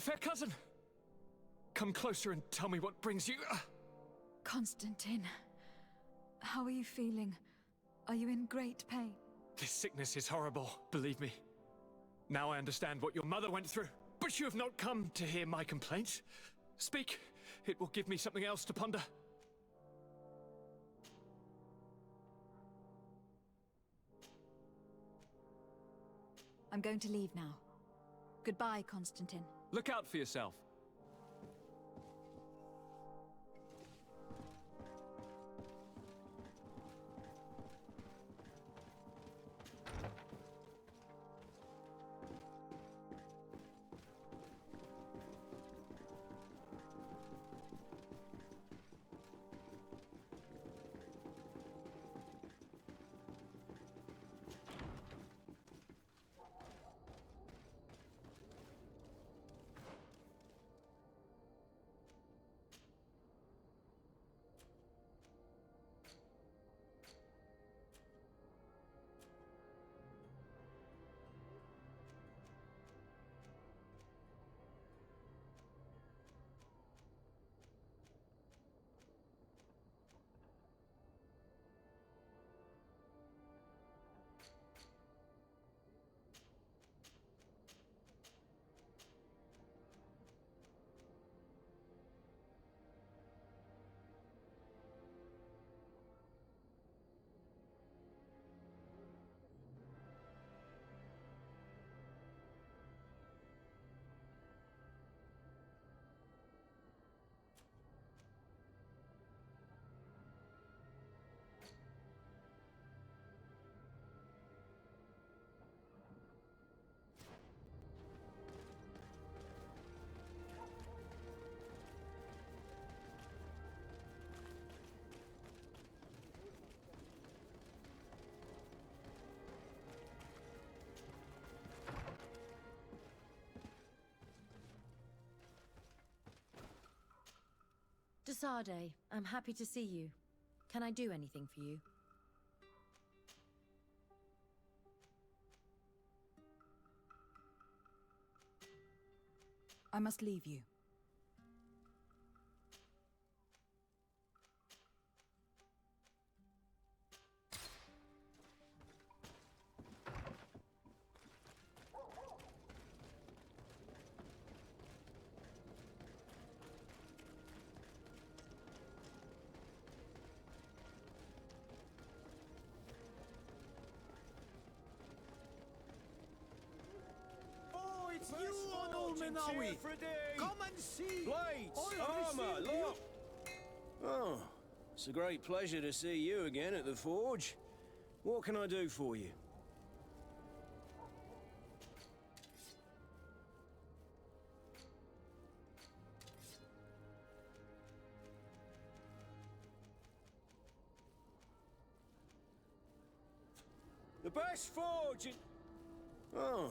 fair cousin! Come closer and tell me what brings you... Constantine, how are you feeling? Are you in great pain? This sickness is horrible, believe me. Now I understand what your mother went through. But you have not come to hear my complaint. Speak, it will give me something else to ponder. I'm going to leave now. Goodbye, Constantine. Look out for yourself. Desade, I'm happy to see you. Can I do anything for you? I must leave you. It's you on Ulminawi! Come and see! Blades! Armor! Look! Oh, it's a great pleasure to see you again at the Forge. What can I do for you? The best forge in... Oh.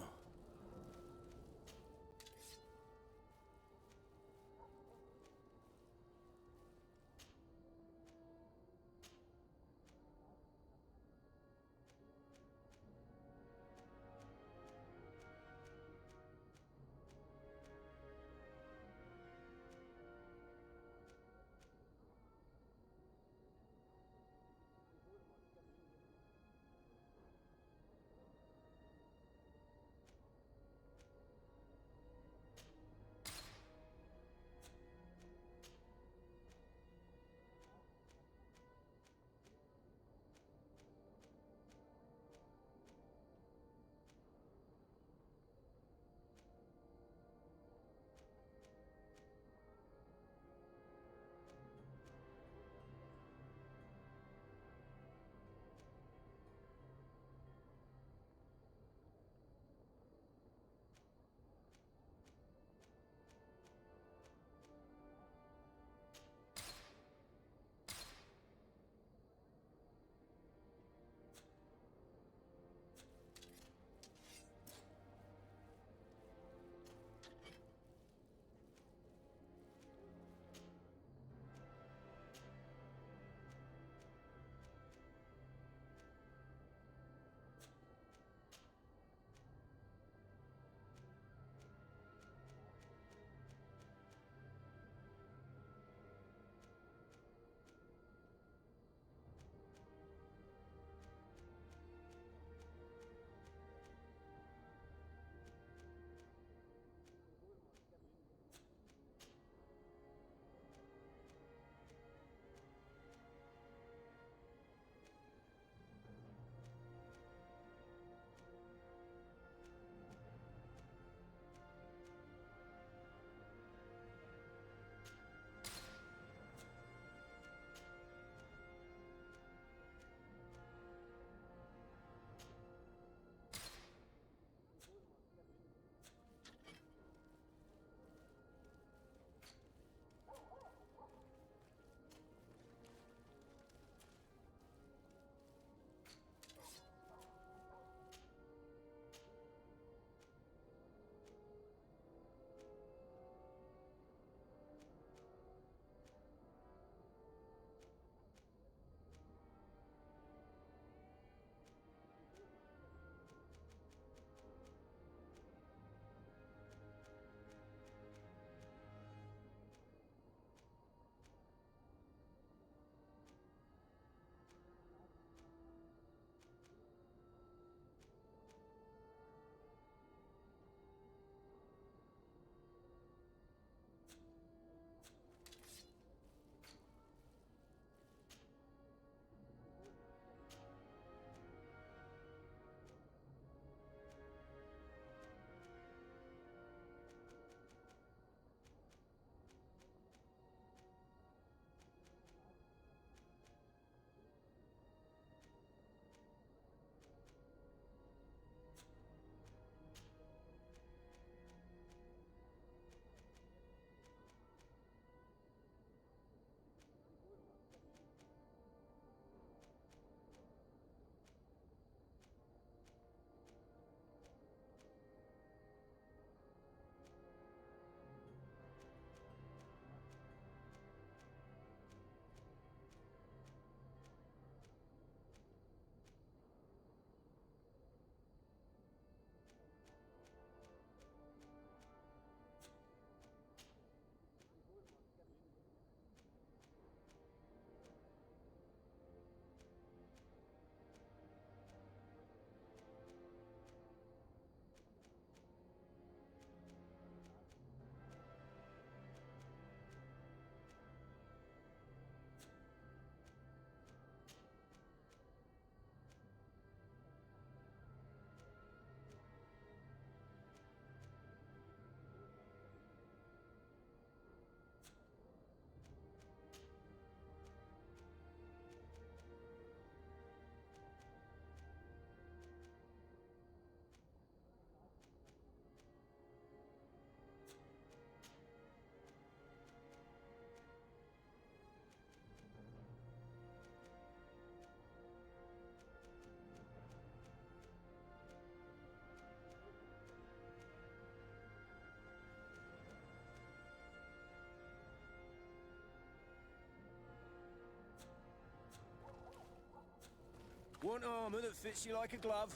Want armor that fits you like a glove?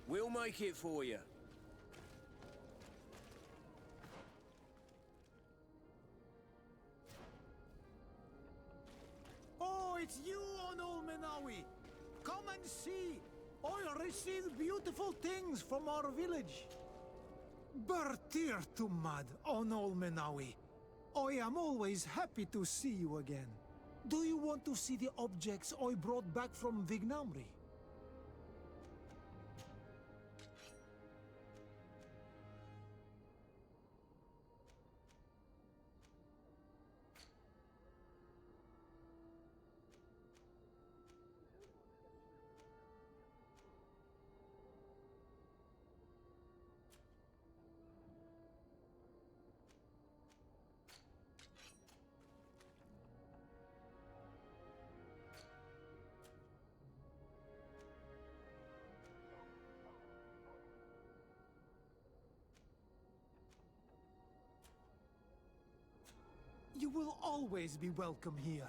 We'll make it for you. Oh, it's you, Onul Menawi. Come and see. I received beautiful things from our village. Bertir Tumad, Onul Menawi. I am always happy to see you again. Do you want to see the objects I brought back from Vignamri? You will always be welcome here.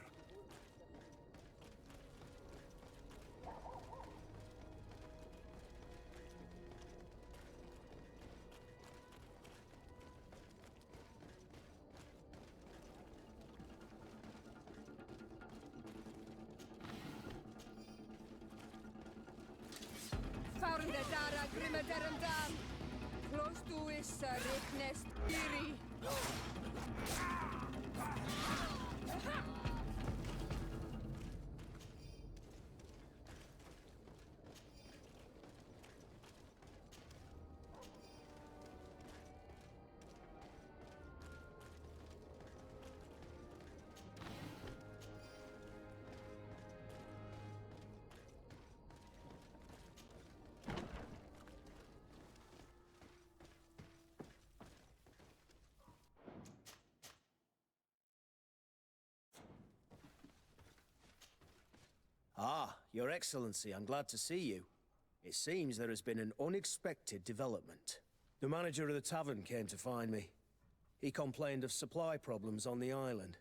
Found the Dara Grimaderum Dam. Close to is Ricknest Iri. Ah, Your Excellency, I'm glad to see you. It seems there has been an unexpected development. The manager of the tavern came to find me. He complained of supply problems on the island,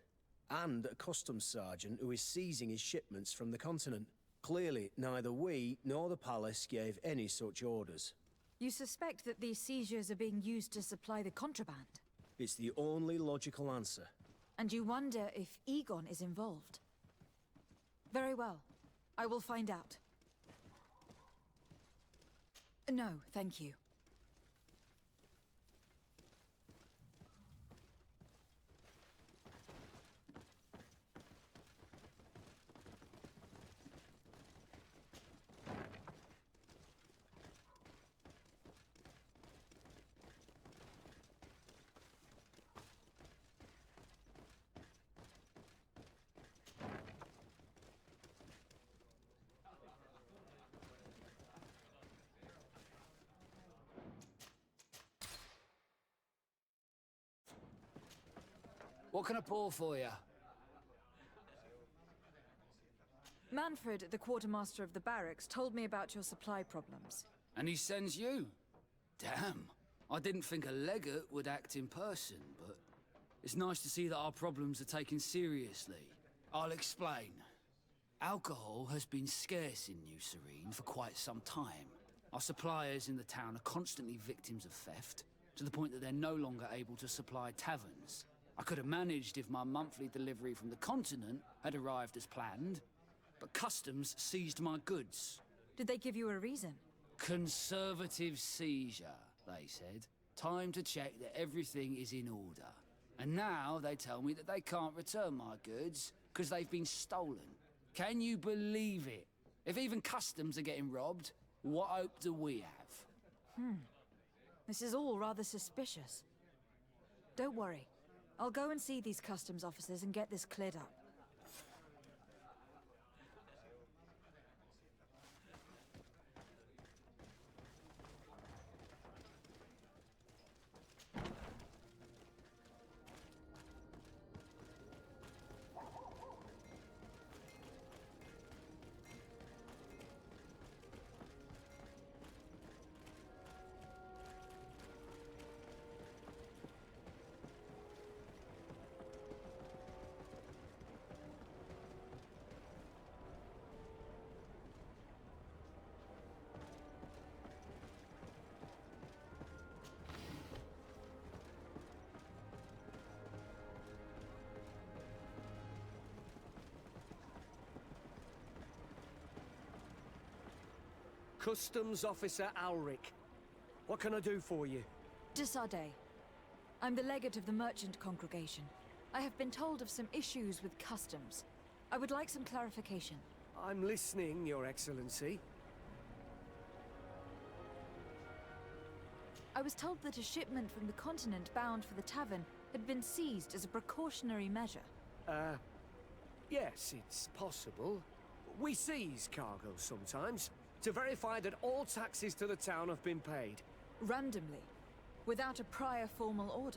and a customs sergeant who is seizing his shipments from the continent. Clearly, neither we nor the palace gave any such orders. You suspect that these seizures are being used to supply the contraband? It's the only logical answer. And you wonder if Egon is involved? Very well. I will find out. No, thank you. What can I pour for you? Manfred, the quartermaster of the barracks, told me about your supply problems. And he sends you? Damn. I didn't think a legate would act in person, but it's nice to see that our problems are taken seriously. I'll explain. Alcohol has been scarce in New Serene for quite some time. Our suppliers in the town are constantly victims of theft, to the point that they're no longer able to supply taverns. I could have managed if my monthly delivery from the continent had arrived as planned, but customs seized my goods. Did they give you a reason? Conservative seizure, they said. Time to check that everything is in order. And now they tell me that they can't return my goods because they've been stolen. Can you believe it? If even customs are getting robbed, what hope do we have? This is all rather suspicious. Don't worry. I'll go and see these customs officers and get this cleared up. Customs Officer Alric. What can I do for you? Desade. I'm the legate of the merchant congregation. I have been told of some issues with customs. I would like some clarification. I'm listening, Your Excellency. I was told that a shipment from the continent bound for the tavern had been seized as a precautionary measure. Yes, it's possible. We seize cargo sometimes, to verify that all taxes to the town have been paid. Randomly, without a prior formal order.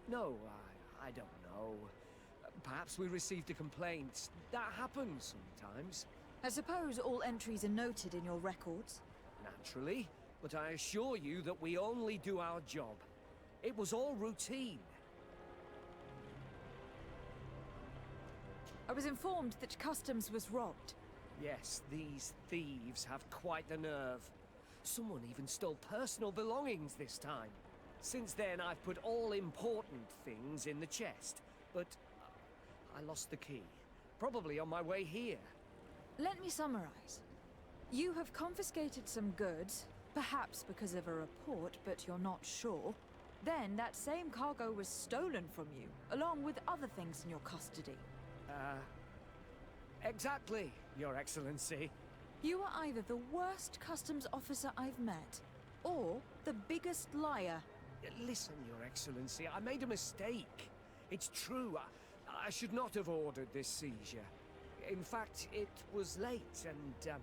No, I don't know. Perhaps we received a complaint. That happens sometimes. I suppose all entries are noted in your records? Naturally, but I assure you that we only do our job. It was all routine. I was informed that customs was robbed. Yes, these thieves have quite the nerve. Someone even stole personal belongings this time. Since then, I've put all important things in the chest, but I lost the key. Probably on my way here. Let me summarize. You have confiscated some goods, perhaps because of a report, but you're not sure. Then that same cargo was stolen from you, along with other things in your custody. Exactly, Your Excellency. You are either the worst customs officer I've met, or the biggest liar. Listen, Your Excellency, I made a mistake. It's true, I should not have ordered this seizure. In fact, it was late, and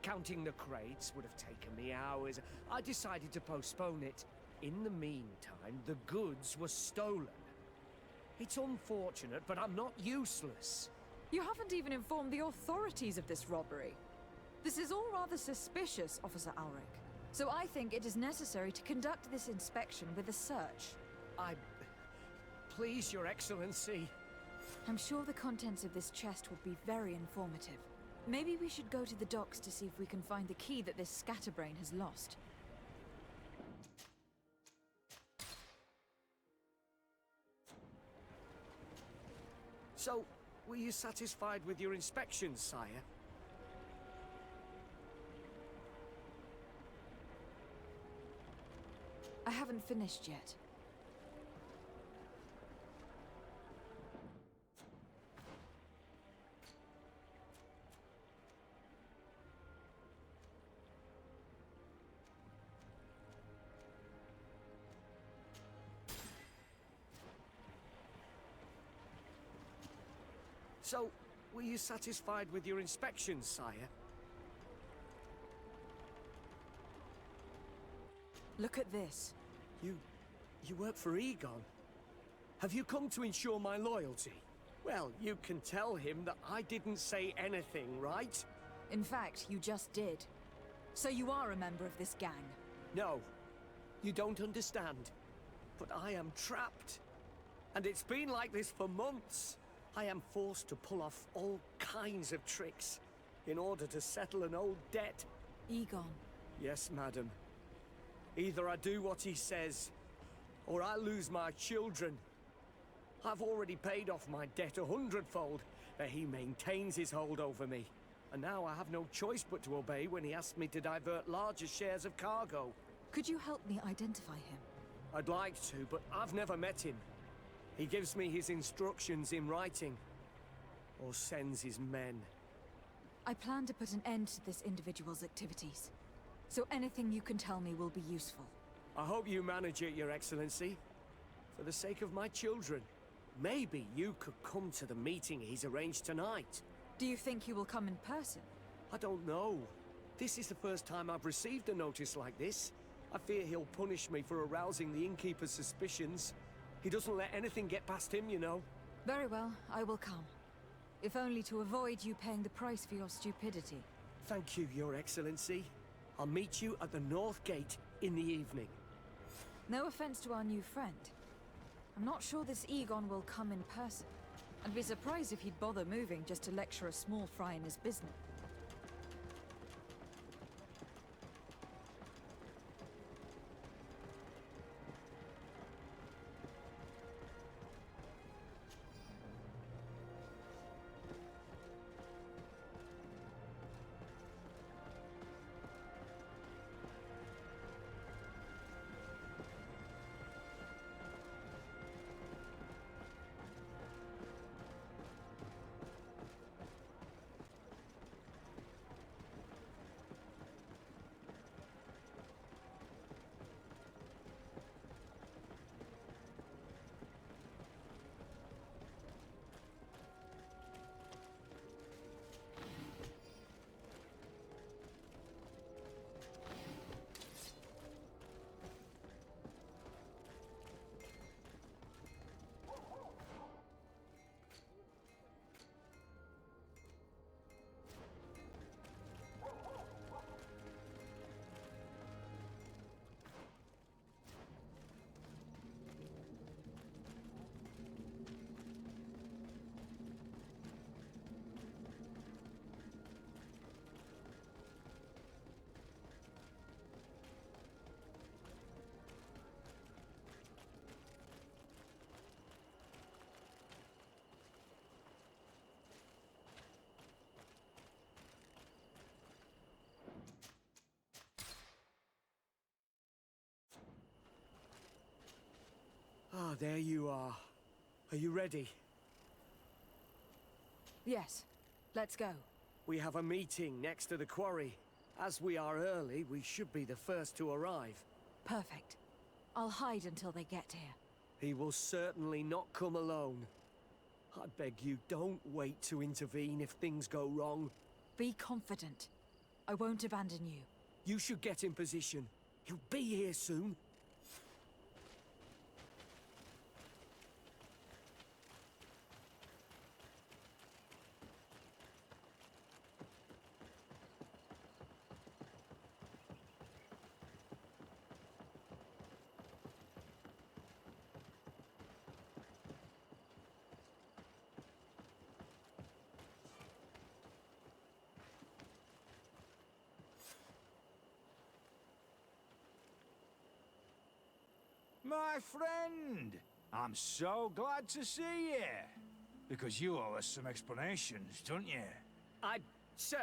counting the crates would have taken me hours. I decided to postpone it. In the meantime, the goods were stolen. It's unfortunate, but I'm not useless. You haven't even informed the authorities of this robbery. This is all rather suspicious, Officer Ulrich. So I think it is necessary to conduct this inspection with a search. Please, Your Excellency. I'm sure the contents of this chest will be very informative. Maybe we should go to the docks to see if we can find the key that this scatterbrain has lost. So, were you satisfied with your inspection, sire? I haven't finished yet. So, were you satisfied with your inspection, sire? Look at this. You work for Egon? Have you come to ensure my loyalty? Well, you can tell him that I didn't say anything, right? In fact, you just did. So you are a member of this gang? No, you don't understand. But I am trapped. And it's been like this for months. I am forced to pull off all kinds of tricks in order to settle an old debt. Egon. Yes, madam. Either I do what he says, or I lose my children. I've already paid off my debt 100-fold, but he maintains his hold over me. And now I have no choice but to obey when he asks me to divert larger shares of cargo. Could you help me identify him? I'd like to, but I've never met him. He gives me his instructions in writing, or sends his men. I plan to put an end to this individual's activities. So anything you can tell me will be useful. I hope you manage it, Your Excellency. For the sake of my children. Maybe you could come to the meeting he's arranged tonight. Do you think he will come in person? I don't know. This is the first time I've received a notice like this. I fear he'll punish me for arousing the innkeeper's suspicions. He doesn't let anything get past him, you know. Very well, I will come. If only to avoid you paying the price for your stupidity. Thank you, Your Excellency. I'll meet you at the North Gate in the evening. No offense to our new friend. I'm not sure this Egon will come in person. I'd be surprised if he'd bother moving just to lecture a small fry in his business. Ah, there you are. Are you ready? Yes. Let's go. We have a meeting next to the quarry. As we are early, we should be the first to arrive. Perfect. I'll hide until they get here. He will certainly not come alone. I beg you, don't wait to intervene if things go wrong. Be confident. I won't abandon you. You should get in position. He'll be here soon. My friend, I'm so glad to see you. Because you owe us some explanations, don't you? Sir,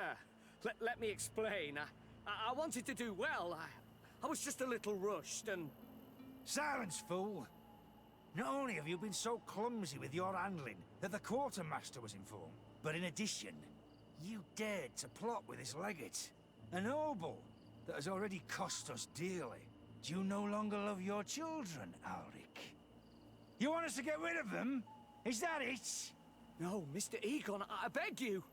let me explain. I wanted to do well. I was just a little rushed and... Silence, fool. Not only have you been so clumsy with your handling that the quartermaster was informed, but in addition, you dared to plot with his legate. A noble that has already cost us dearly. Do you no longer love your children, Alric? You want us to get rid of them? Is that it? No, Mr. Egon, I beg you.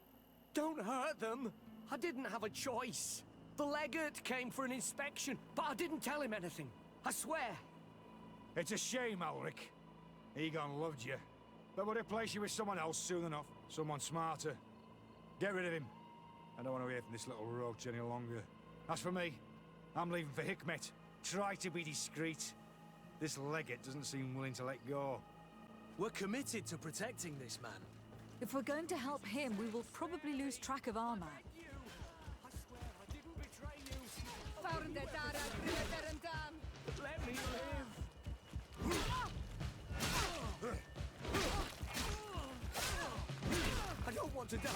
Don't hurt them. I didn't have a choice. The legate came for an inspection, but I didn't tell him anything. I swear. It's a shame, Alric. Egon loved you, but would replace you with someone else soon enough. Someone smarter. Get rid of him. I don't want to hear from this little roach any longer. As for me, I'm leaving for Hikmet. Try to be discreet. This legate doesn't seem willing to let go. We're committed to protecting this man. If we're going to help him, we will probably lose track of our man. I swear I didn't betray you. Found the Dara Grimadaramdam. Let me live. I don't want to die.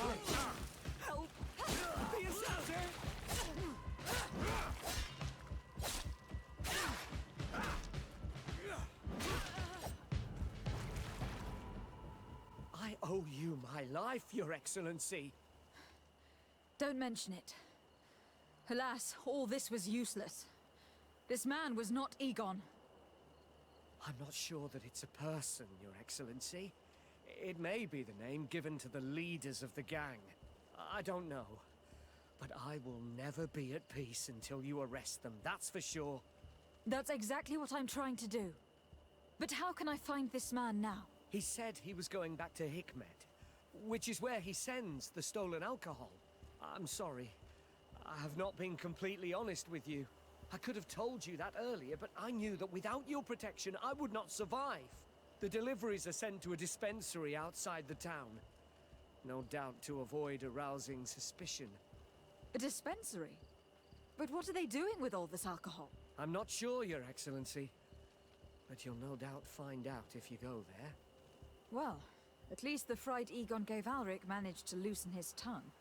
Help! The assassin! I owe you my life, Your Excellency. Don't mention it. Alas, all this was useless. This man was not Egon. I'm not sure that it's a person, Your Excellency. It may be the name given to the leaders of the gang. I don't know. But I will never be at peace until you arrest them, that's for sure. That's exactly what I'm trying to do. But how can I find this man now? He said he was going back to Hikmet, which is where he sends the stolen alcohol. I'm sorry. I have not been completely honest with you. I could have told you that earlier, but I knew that without your protection, I would not survive. The deliveries are sent to a dispensary outside the town. No doubt to avoid arousing suspicion. A dispensary? But what are they doing with all this alcohol? I'm not sure, Your Excellency. But you'll no doubt find out if you go there. Well, at least the fright Egon gave Alric managed to loosen his tongue.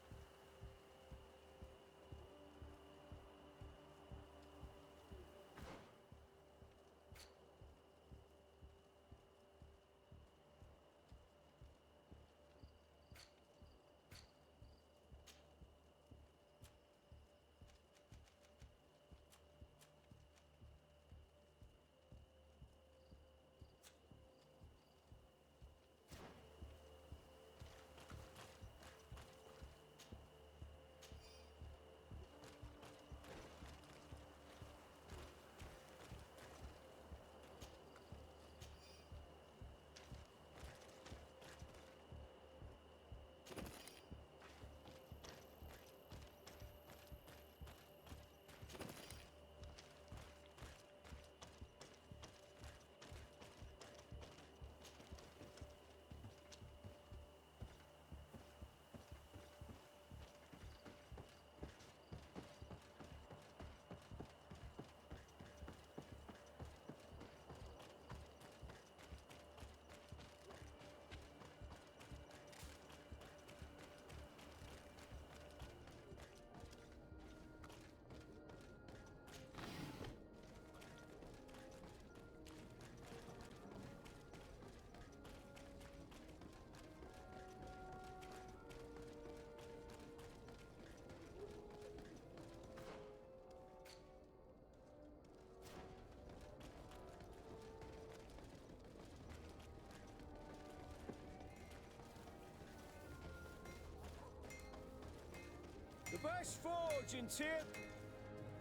best forge in Tyr...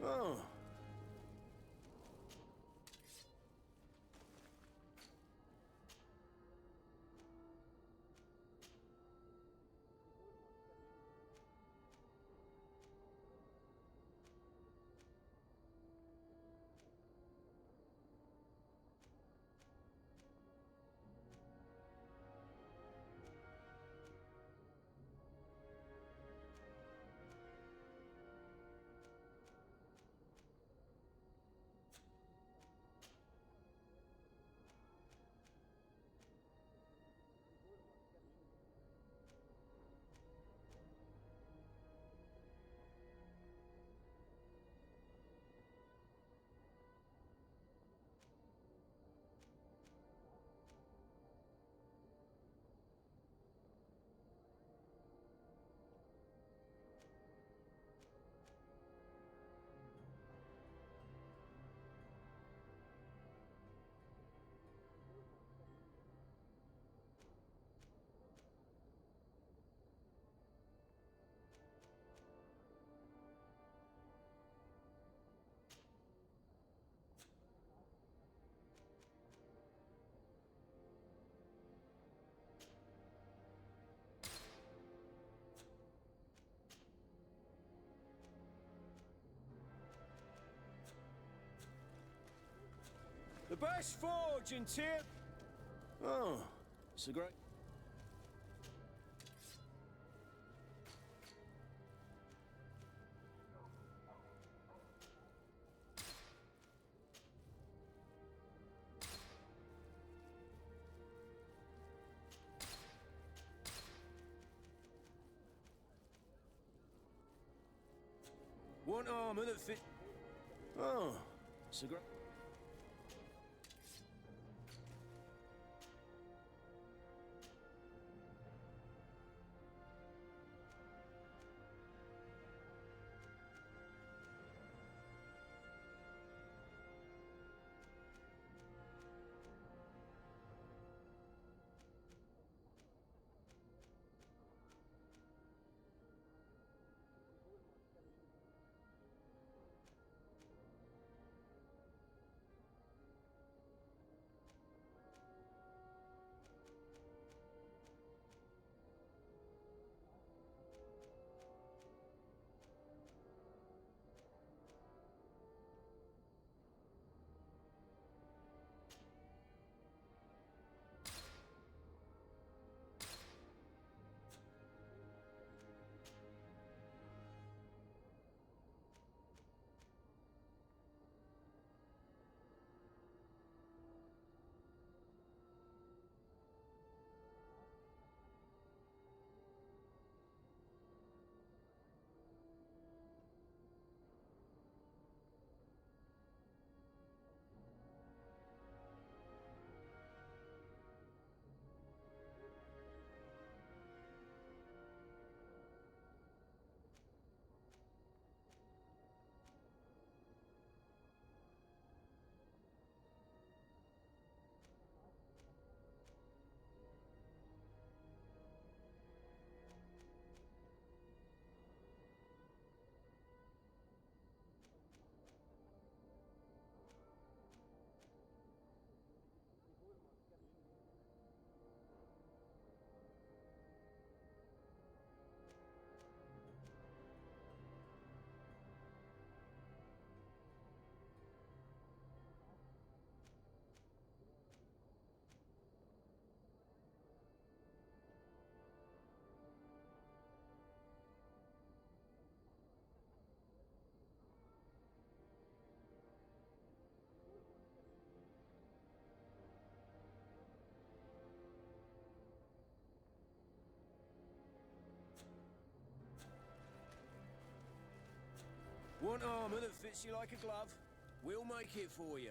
Oh. The best forge in Tyr... Oh, it's a great... Want armor that fit... Oh, it's a great... Want armor that fits you like a glove? We'll make it for you.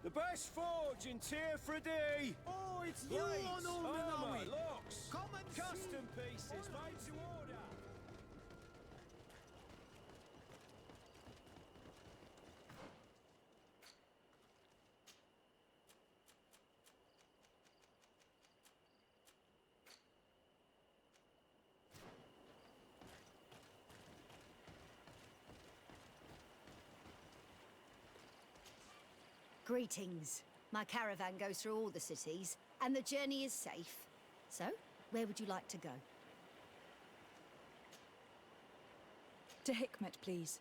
The best forge in Tier for D! Oh, it's you Blades, on Old armour, Menawi! locks, Come and see! custom pieces made to order! Greetings. My caravan goes through all the cities, and the journey is safe. So, where would you like to go? To Hikmet, please.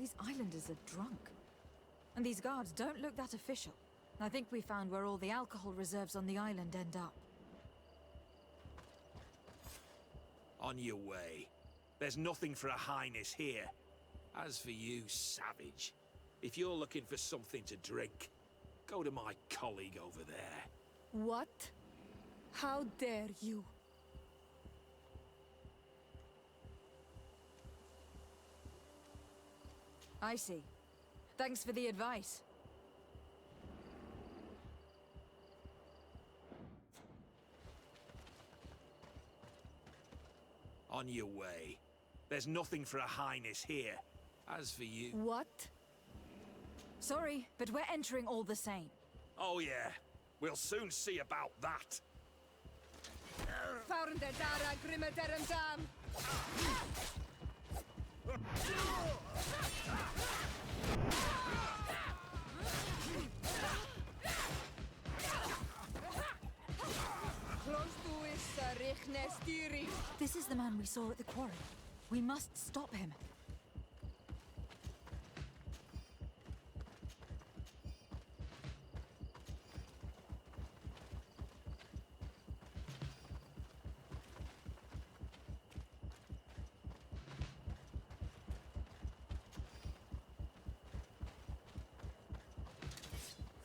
These islanders are drunk. And these guards don't look that official. I think we found where all the alcohol reserves on the island end up. On your way. There's nothing for a highness here. As for you, savage, if you're looking for something to drink, go to my colleague over there. What? How dare you? I see. Thanks for the advice. On your way. There's nothing for a highness here. As for you... What? Sorry, but we're entering all the same. Oh yeah, we'll soon see about that. Found the Dara Grimadaram Dam! This is the man we saw at the quarry. We must stop him.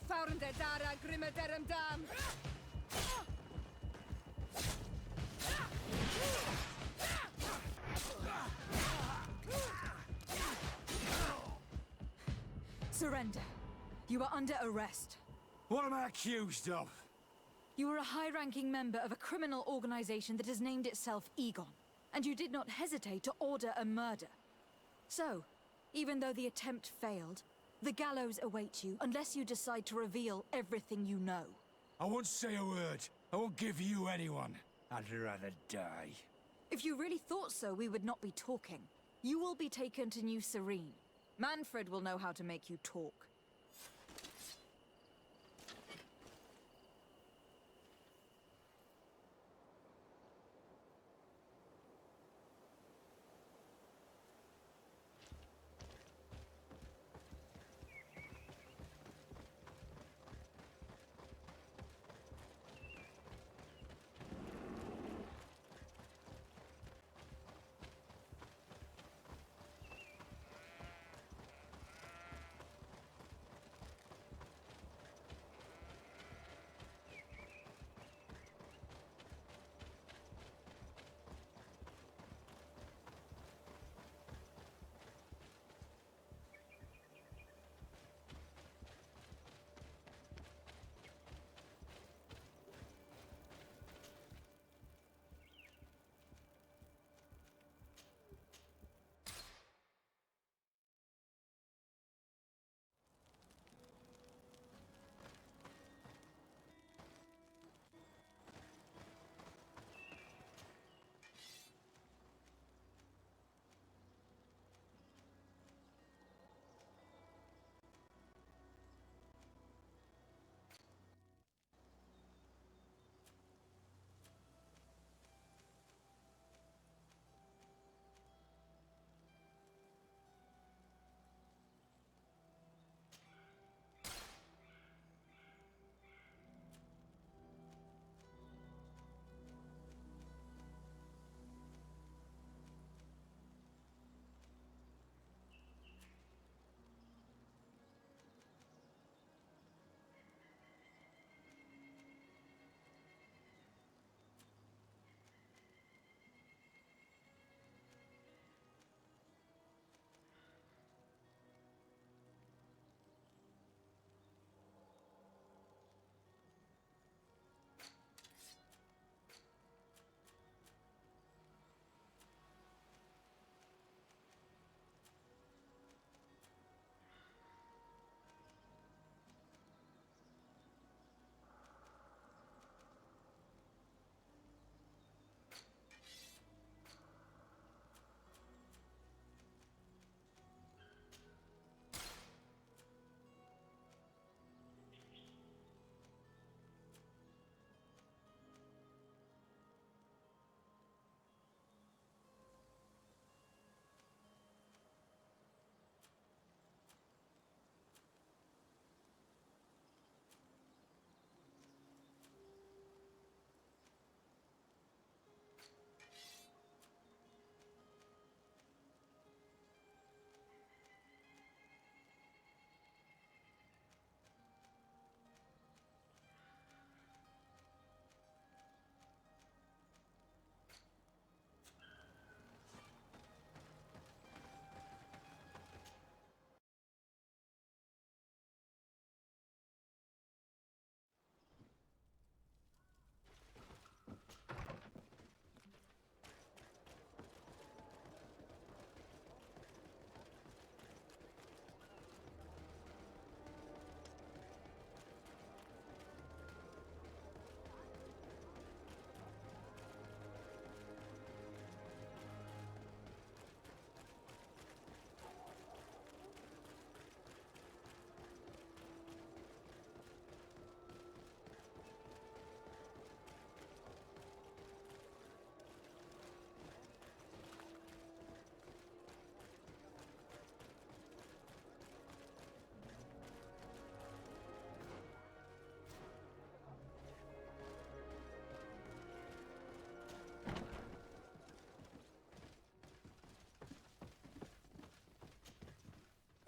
Found the Dara Grimadaram Dam! Surrender. You are under arrest. What am I accused of? You are a high-ranking member of a criminal organization that has named itself Egon, and you did not hesitate to order a murder. So, even though the attempt failed, the gallows awaits you unless you decide to reveal everything you know. I won't say a word. I won't give you anyone. I'd rather die. If you really thought so, we would not be talking. You will be taken to New Serene. Manfred will know how to make you talk.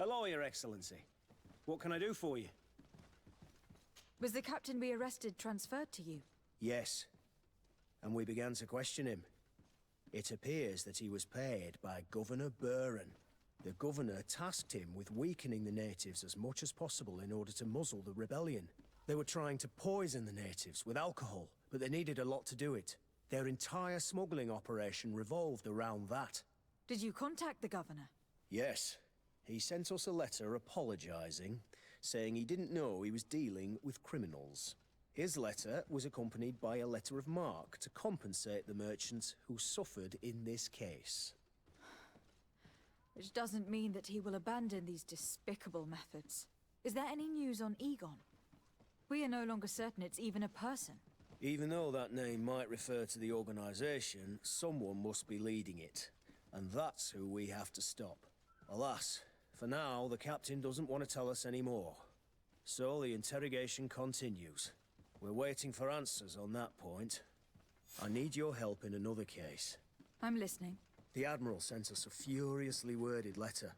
Hello, Your Excellency. What can I do for you? Was the captain we arrested transferred to you? Yes. And we began to question him. It appears that he was paid by Governor Buren. The governor tasked him with weakening the natives as much as possible in order to muzzle the rebellion. They were trying to poison the natives with alcohol, but they needed a lot to do it. Their entire smuggling operation revolved around that. Did you contact the governor? Yes. He sent us a letter apologizing, saying he didn't know he was dealing with criminals. His letter was accompanied by a letter of marque to compensate the merchants who suffered in this case. Which doesn't mean that he will abandon these despicable methods. Is there any news on Egon? We are no longer certain it's even a person. Even though that name might refer to the organization, someone must be leading it. And that's who we have to stop. Alas, for now, the captain doesn't want to tell us any more. So the interrogation continues. We're waiting for answers on that point. I need your help in another case. I'm listening. The Admiral sent us a furiously worded letter.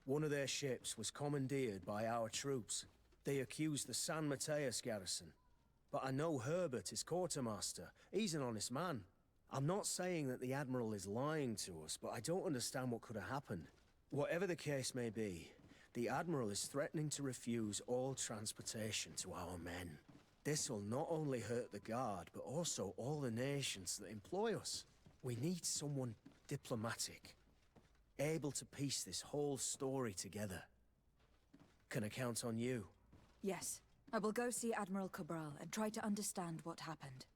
One of their ships was commandeered by our troops. They accused the San Mateus garrison. But I know Herbert is quartermaster. He's an honest man. I'm not saying that the Admiral is lying to us, but I don't understand what could have happened. Whatever the case may be, the Admiral is threatening to refuse all transportation to our men. This will not only hurt the Guard, but also all the nations that employ us. We need someone diplomatic, able to piece this whole story together. Can I count on you? Yes. I will go see Admiral Cabral and try to understand what happened.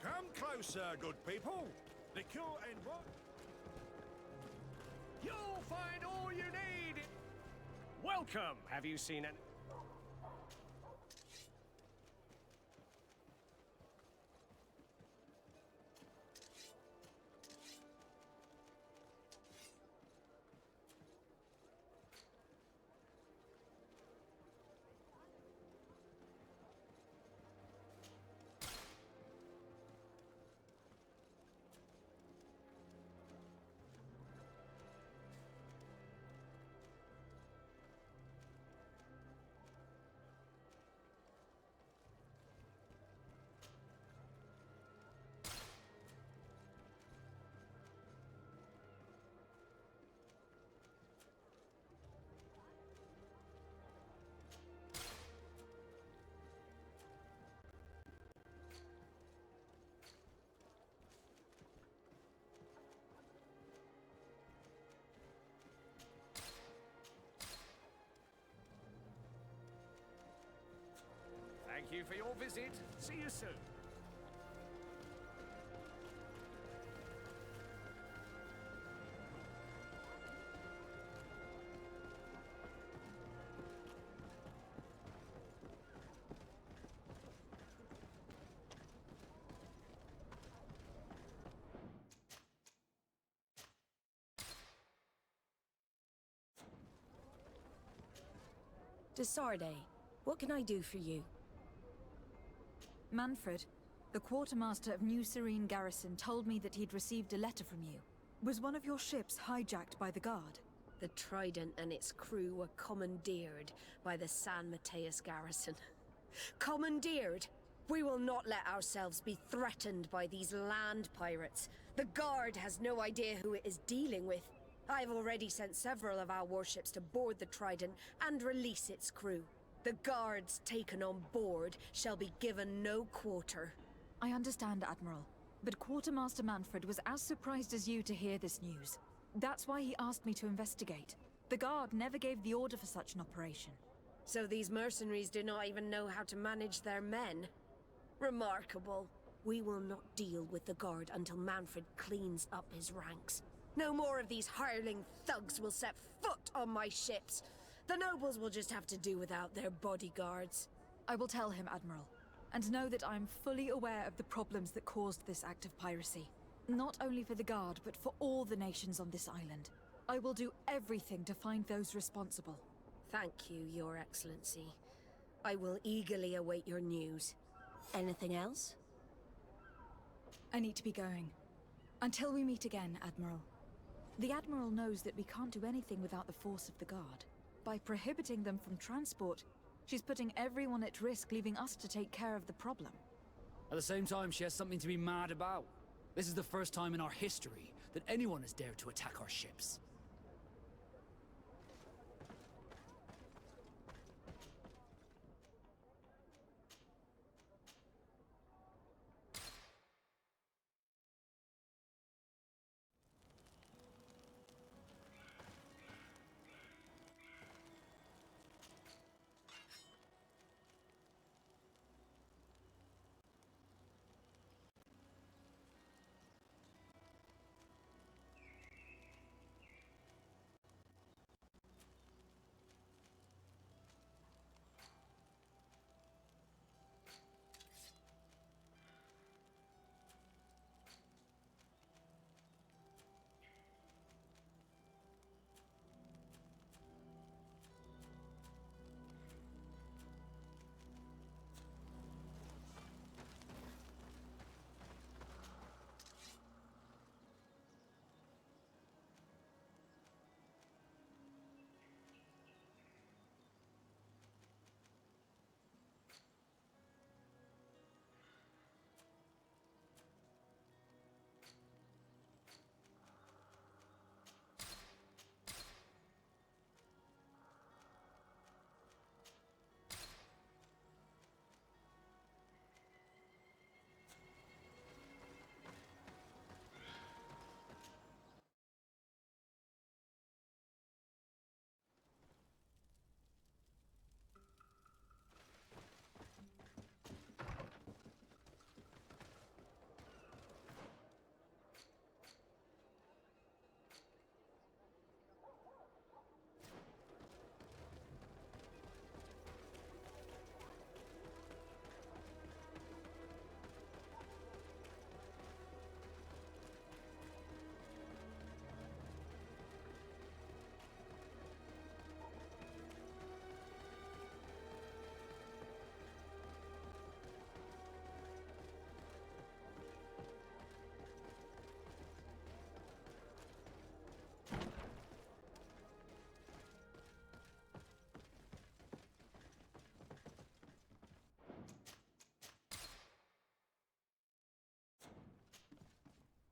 Come closer, good people. Liquor and what? You'll find all you need. Welcome. Have you seen it? Thank you for your visit. See you soon. to Sarday. What can I do for you? Manfred, the quartermaster of New Serene Garrison told me that he'd received a letter from you. Was one of your ships hijacked by the guard? The Trident and its crew were commandeered by the San Mateus garrison. Commandeered? We will not let ourselves be threatened by these land pirates. The Guard has no idea who it is dealing with. I've already sent several of our warships to board the Trident and release its crew. The Guards taken on board shall be given no quarter. I understand, Admiral, but Quartermaster Manfred was as surprised as you to hear this news. That's why he asked me to investigate. The Guard never gave the order for such an operation. So these mercenaries do not even know how to manage their men? Remarkable. We will not deal with the Guard until Manfred cleans up his ranks. No more of these hireling thugs will set foot on my ships. The nobles will just have to do without their bodyguards. I will tell him, Admiral, and know that I am fully aware of the problems that caused this act of piracy. Not only for the Guard, but for all the nations on this island. I will do everything to find those responsible. Thank you, Your Excellency. I will eagerly await your news. Anything else? I need to be going. Until we meet again, Admiral. The Admiral knows that we can't do anything without the force of the Guard. By prohibiting them from transport, she's putting everyone at risk, leaving us to take care of the problem. At the same time, she has something to be mad about. This is the first time in our history that anyone has dared to attack our ships.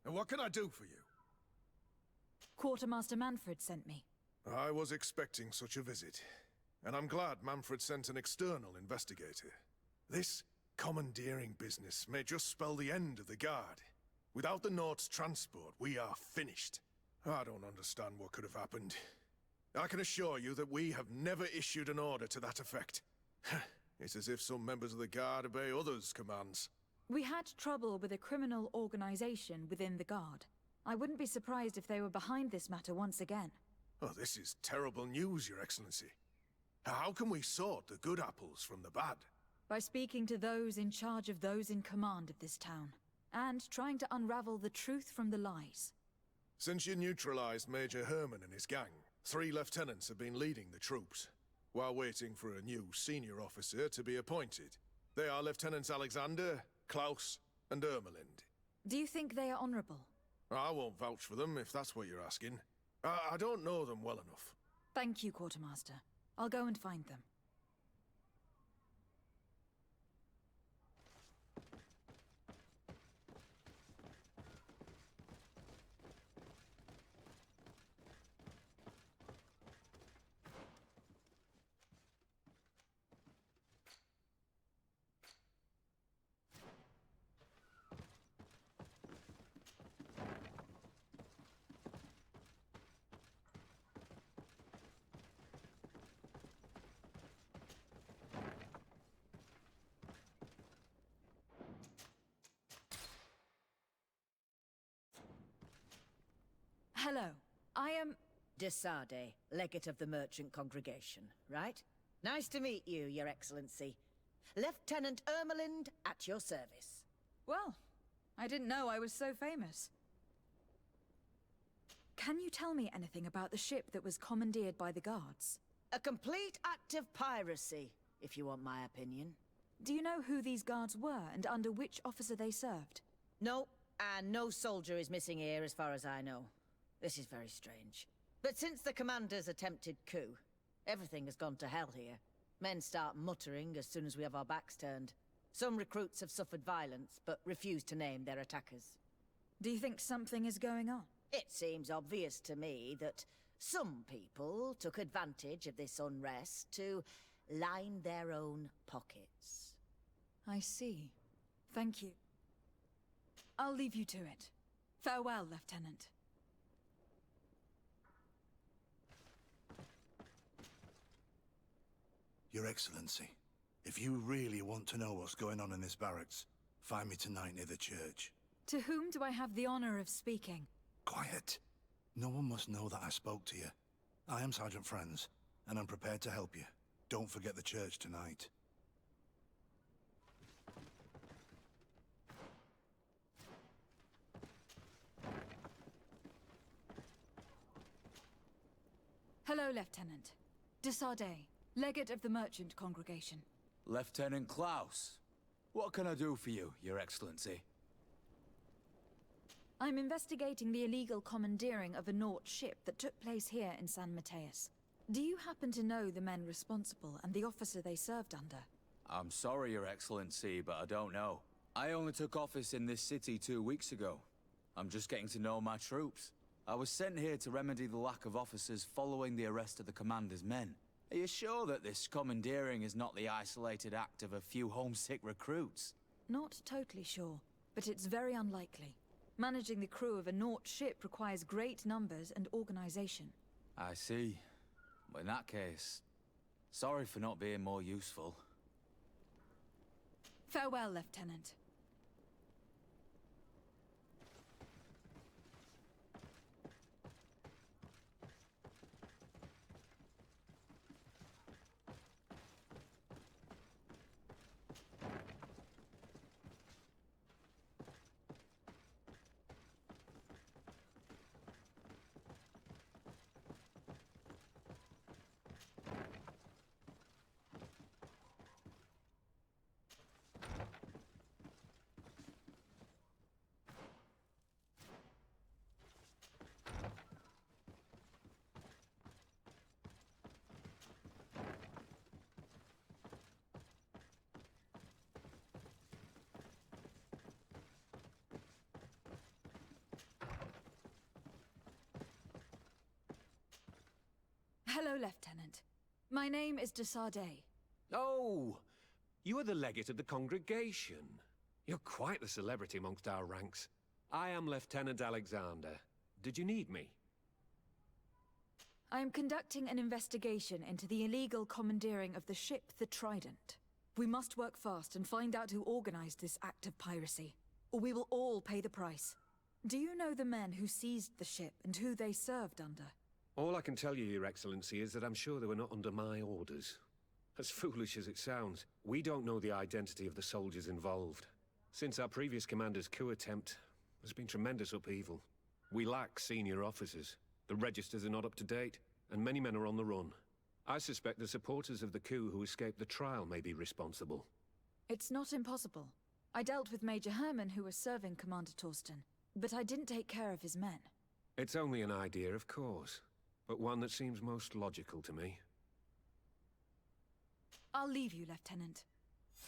And what can I do for you? Quartermaster Manfred sent me. I was expecting such a visit, and I'm glad Manfred sent an external investigator. This commandeering business may just spell the end of the Guard. Without the Nord's transport, we are finished. I don't understand what could have happened. I can assure you that we have never issued an order to that effect. It's as if some members of the Guard obey others' commands. We had trouble with a criminal organization within the Guard. I wouldn't be surprised if they were behind this matter once again. Oh, this is terrible news, Your Excellency. How can we sort the good apples from the bad? By speaking to those in charge of those in command of this town, and trying to unravel the truth from the lies. Since you neutralized Major Herman and his gang, 3 lieutenants have been leading the troops. while waiting for a new senior officer to be appointed. They are Lieutenants Alexander, Klaus, and Ermelind. Do you think they are honorable? I won't vouch for them if that's what you're asking. I don't know them well enough. Thank you, Quartermaster. I'll go and find them. Hello. I am... Desade, Legate of the Merchant Congregation, right? Nice to meet you, Your Excellency. Lieutenant Ermelind, at your service. Well, I didn't know I was so famous. Can you tell me anything about the ship that was commandeered by the guards? A complete act of piracy, if you want my opinion. Do you know who these guards were and under which officer they served? No, and no soldier is missing here as far as I know. This is very strange. But since the commander's attempted coup, everything has gone to hell here. Men start muttering as soon as we have our backs turned. Some recruits have suffered violence, but refuse to name their attackers. Do you think something is going on? It seems obvious to me that some people took advantage of this unrest to line their own pockets. I see. Thank you. I'll leave you to it. Farewell, Lieutenant. Your Excellency, if you really want to know what's going on in this barracks, find me tonight near the church. To whom do I have the honor of speaking? Quiet. No one must know that I spoke to you. I am Sergeant Franz, and I'm prepared to help you. Don't forget the church tonight. Hello, Lieutenant. Desade, Legate of the Merchant Congregation. Lieutenant Klaus. What can I do for you, Your Excellency? I'm investigating the illegal commandeering of a Nort ship that took place here in San Mateus. Do you happen to know the men responsible and the officer they served under? I'm sorry, Your Excellency, but I don't know. I only took office in this city 2 weeks ago. I'm just getting to know my troops. I was sent here to remedy the lack of officers following the arrest of the commander's men. Are you sure that this commandeering is not the isolated act of a few homesick recruits? Not totally sure, but it's very unlikely. Managing the crew of a Nort ship requires great numbers and organization. I see. In that case, sorry for not being more useful. Farewell, Lieutenant. Hello, Lieutenant. My name is Desade. Oh, you are the legate of the congregation. You're quite the celebrity amongst our ranks. I am Lieutenant Alexander. Did you need me? I am conducting an investigation into the illegal commandeering of the ship the Trident. We must work fast and find out who organized this act of piracy, or we will all pay the price. Do you know the men who seized the ship and who they served under? All I can tell you, Your Excellency, is that I'm sure they were not under my orders. As foolish as it sounds, we don't know the identity of the soldiers involved. Since our previous commander's coup attempt, there's been tremendous upheaval. We lack senior officers. The registers are not up to date, and many men are on the run. I suspect the supporters of the coup who escaped the trial may be responsible. It's not impossible. I dealt with Major Herman, who was serving Commander Torsten, but I didn't take care of his men. It's only an idea, of course, but one that seems most logical to me. I'll leave you, Lieutenant.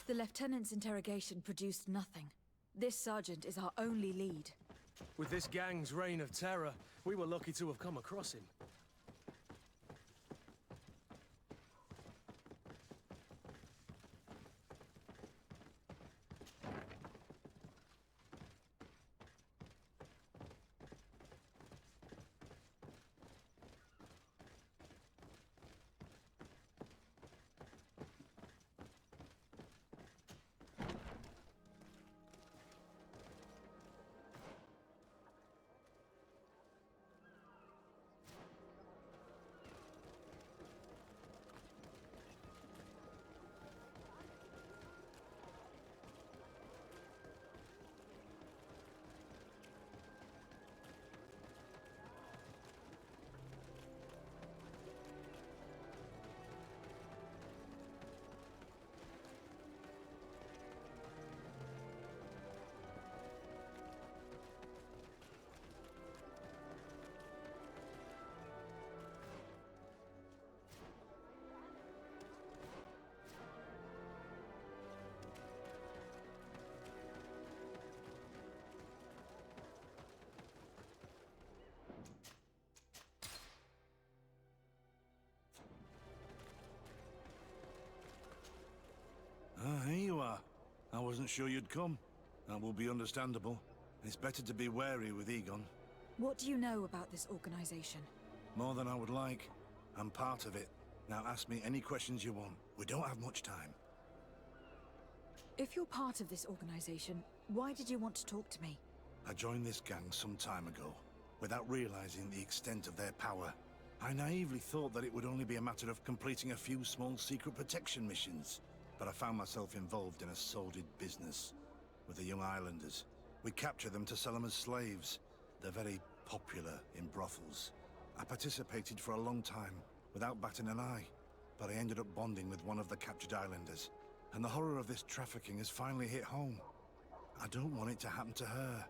The Lieutenant's interrogation produced nothing. This sergeant is our only lead. With this gang's reign of terror, we were lucky to have come across him. Ah, here you are. I wasn't sure you'd come. That will be understandable. It's better to be wary with Egon. What do you know about this organization? More than I would like. I'm part of it. Now ask me any questions you want. We don't have much time. If you're part of this organization, why did you want to talk to me? I joined this gang some time ago, without realizing the extent of their power. I naively thought that it would only be a matter of completing a few small secret protection missions. But I found myself involved in a sordid business with the young islanders. We capture them to sell them as slaves. They're very popular in brothels. I participated for a long time, without batting an eye. But I ended up bonding with one of the captured islanders. And the horror of this trafficking has finally hit home. I don't want it to happen to her.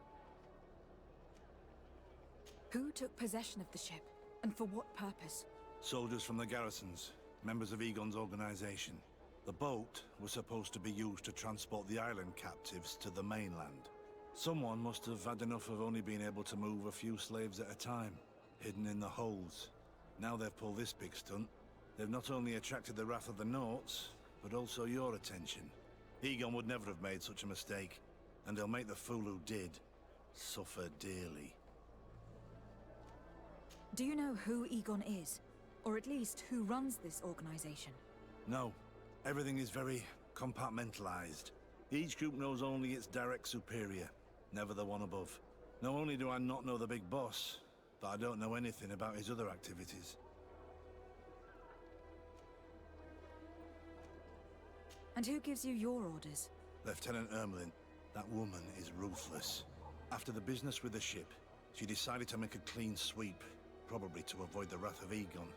Who took possession of the ship? And for what purpose? Soldiers from the garrisons, members of Egon's organization. The boat was supposed to be used to transport the island captives to the mainland. Someone must have had enough of only being able to move a few slaves at a time, hidden in the holds. Now they've pulled this big stunt. They've not only attracted the wrath of the Nauts, but also your attention. Egon would never have made such a mistake, and he'll make the fool who did suffer dearly. Do you know who Egon is? Or at least who runs this organization? No. Everything is very compartmentalized. Each group knows only its direct superior, never the one above. Not only do I not know the big boss, but I don't know anything about his other activities. And who gives you your orders? Lieutenant Ermelin. That woman is ruthless. After the business with the ship, she decided to make a clean sweep, probably to avoid the wrath of Egon.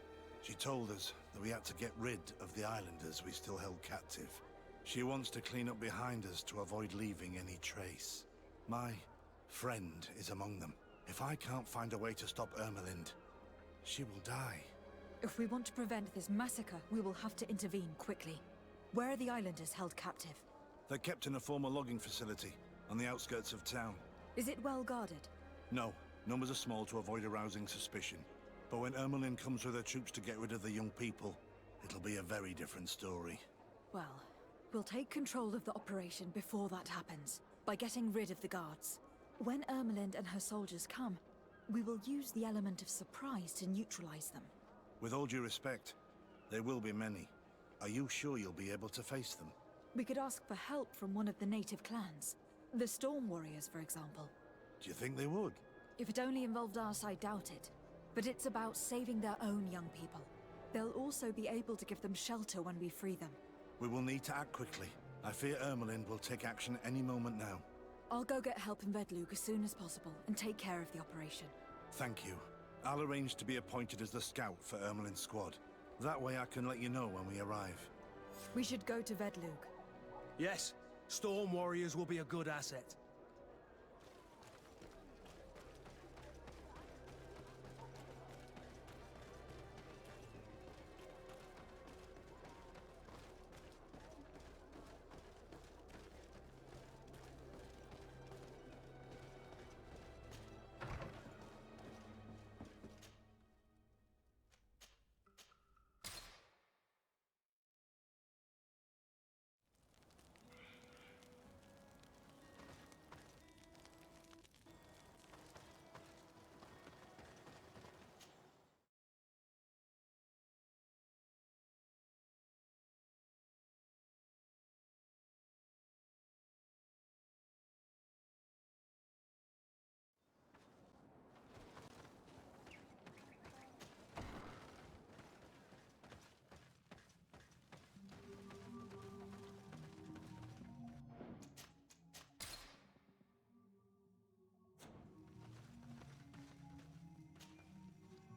She told us that we had to get rid of the islanders we still held captive. She wants to clean up behind us to avoid leaving any trace. My friend is among them. If I can't find a way to stop Ermelind, she will die. If we want to prevent this massacre, we will have to intervene quickly. Where are the islanders held captive? They're kept in a former logging facility on the outskirts of town. Is it well guarded? No, numbers are small to avoid arousing suspicion. But when Ermelin comes with her troops to get rid of the young people, it'll be a very different story. Well, we'll take control of the operation before that happens, by getting rid of the guards. When Ermelind and her soldiers come, we will use the element of surprise to neutralize them. With all due respect, there will be many. Are you sure you'll be able to face them? We could ask for help from one of the native clans. The Storm Warriors, for example. Do you think they would? If it only involved us, I doubt it. But it's about saving their own young people. They'll also be able to give them shelter when we free them. We will need to act quickly. I fear Ermelin will take action any moment now. I'll go get help in Vedlug as soon as possible and take care of the operation. Thank you. I'll arrange to be appointed as the scout for Ermelin's squad. That way I can let you know when we arrive. We should go to Vedlug. Yes, Storm Warriors will be a good asset.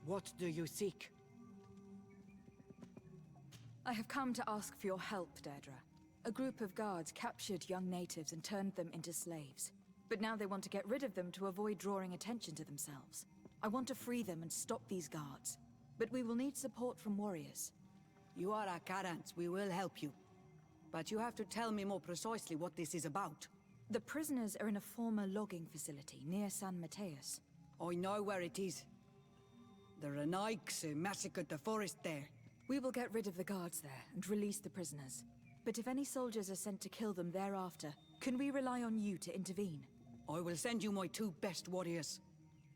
What do you seek? I have come to ask for your help, Deirdre. A group of guards captured young natives and turned them into slaves. But now they want to get rid of them to avoid drawing attention to themselves. I want to free them and stop these guards. But we will need support from warriors. You are a Karans. We will help you. But you have to tell me more precisely what this is about. The prisoners are in a former logging facility near San Mateus. I know where it is. The Renaiks massacred the forest there. We will get rid of the guards there and release the prisoners. But if any soldiers are sent to kill them thereafter, can we rely on you to intervene? I will send you my 2 best warriors.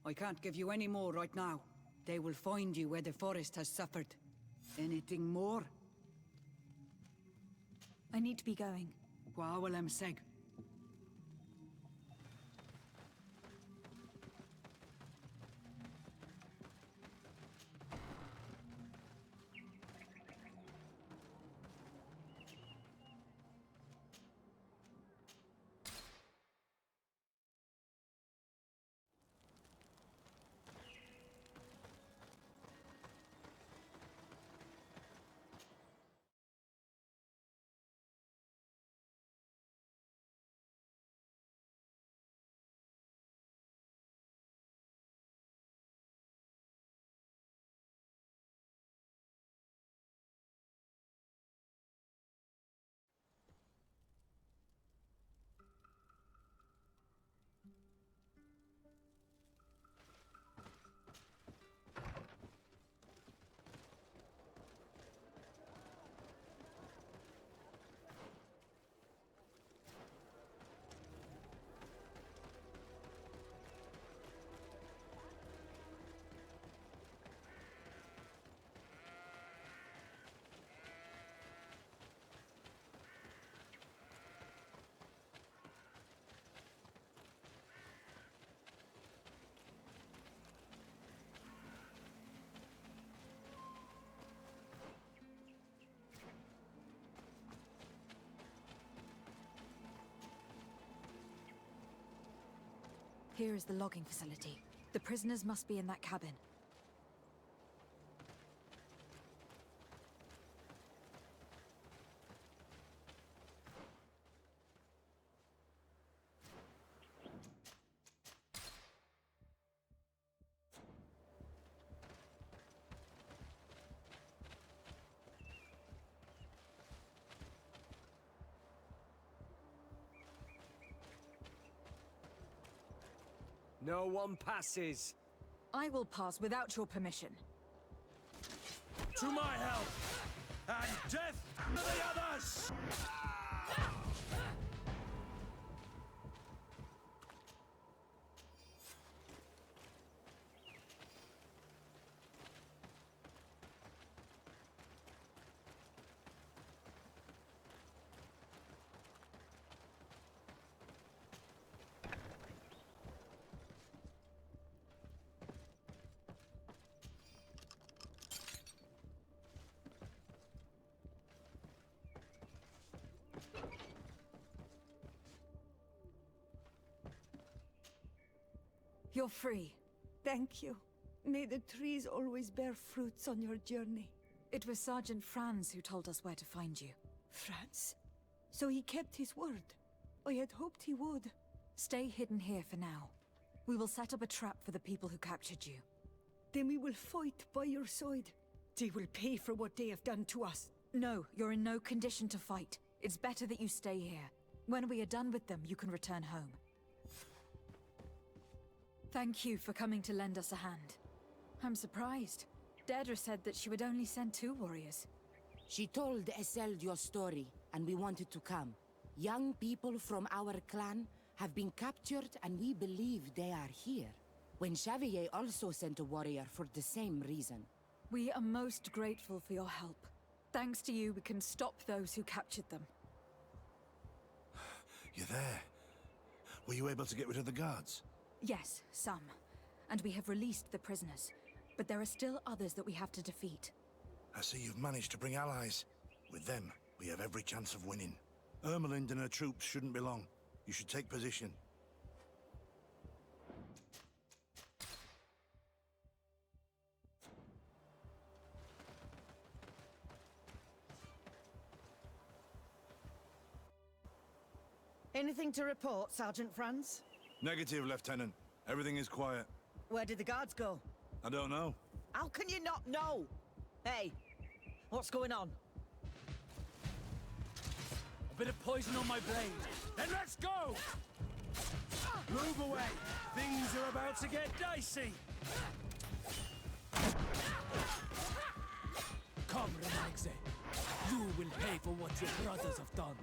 I can't give you any more right now. They will find you where the forest has suffered. Anything more? I need to be going. Gwawalem Seg. Here is the logging facility. The prisoners must be in that cabin. No one passes. I will pass without your permission. To my help! And death to the others! You're free. Thank you. May the trees always bear fruits on your journey. It was Sergeant Franz who told us where to find you. Franz? So he kept his word. I had hoped he would. Stay hidden here for now. We will set up a trap for the people who captured you. Then we will fight by your side. They will pay for what they have done to us. No, you're in no condition to fight. It's better that you stay here. When we are done with them, you can return home. Thank you for coming to lend us a hand. I'm surprised. Deirdre said that she would only send 2 warriors. She told Esseld your story, and we wanted to come. Young people from our clan have been captured, and we believe they are here. When Xavier also sent a warrior for the same reason. We are most grateful for your help. Thanks to you, we can stop those who captured them. You're there. Were you able to get rid of the guards? Yes, some. And we have released the prisoners. But there are still others that we have to defeat. I see you've managed to bring allies. With them, we have every chance of winning. Ermelind and her troops shouldn't be long. You should take position. Anything to report, Sergeant Franz? Negative, Lieutenant. Everything is quiet. Where did the guards go? I don't know. How can you not know? Hey, what's going on? A bit of poison on my blade. Then let's go! Move away! Things are about to get dicey! Come, Renaxe. You will pay for what your brothers have done.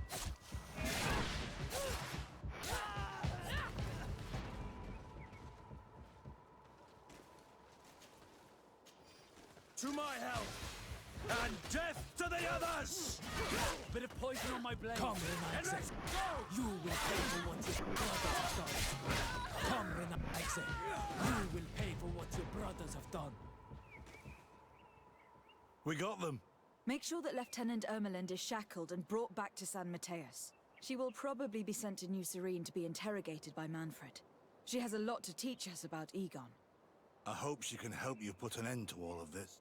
To my help! And death to the others! A bit of poison on my blade. Come, Renaxe. Let's go! You will pay for what your brothers have done. Come, Renaxe. You will pay for what your brothers have done. We got them. Make sure that Lieutenant Ermelind is shackled and brought back to San Mateus. She will probably be sent to New Serene to be interrogated by Manfred. She has a lot to teach us about Egon. I hope she can help you put an end to all of this.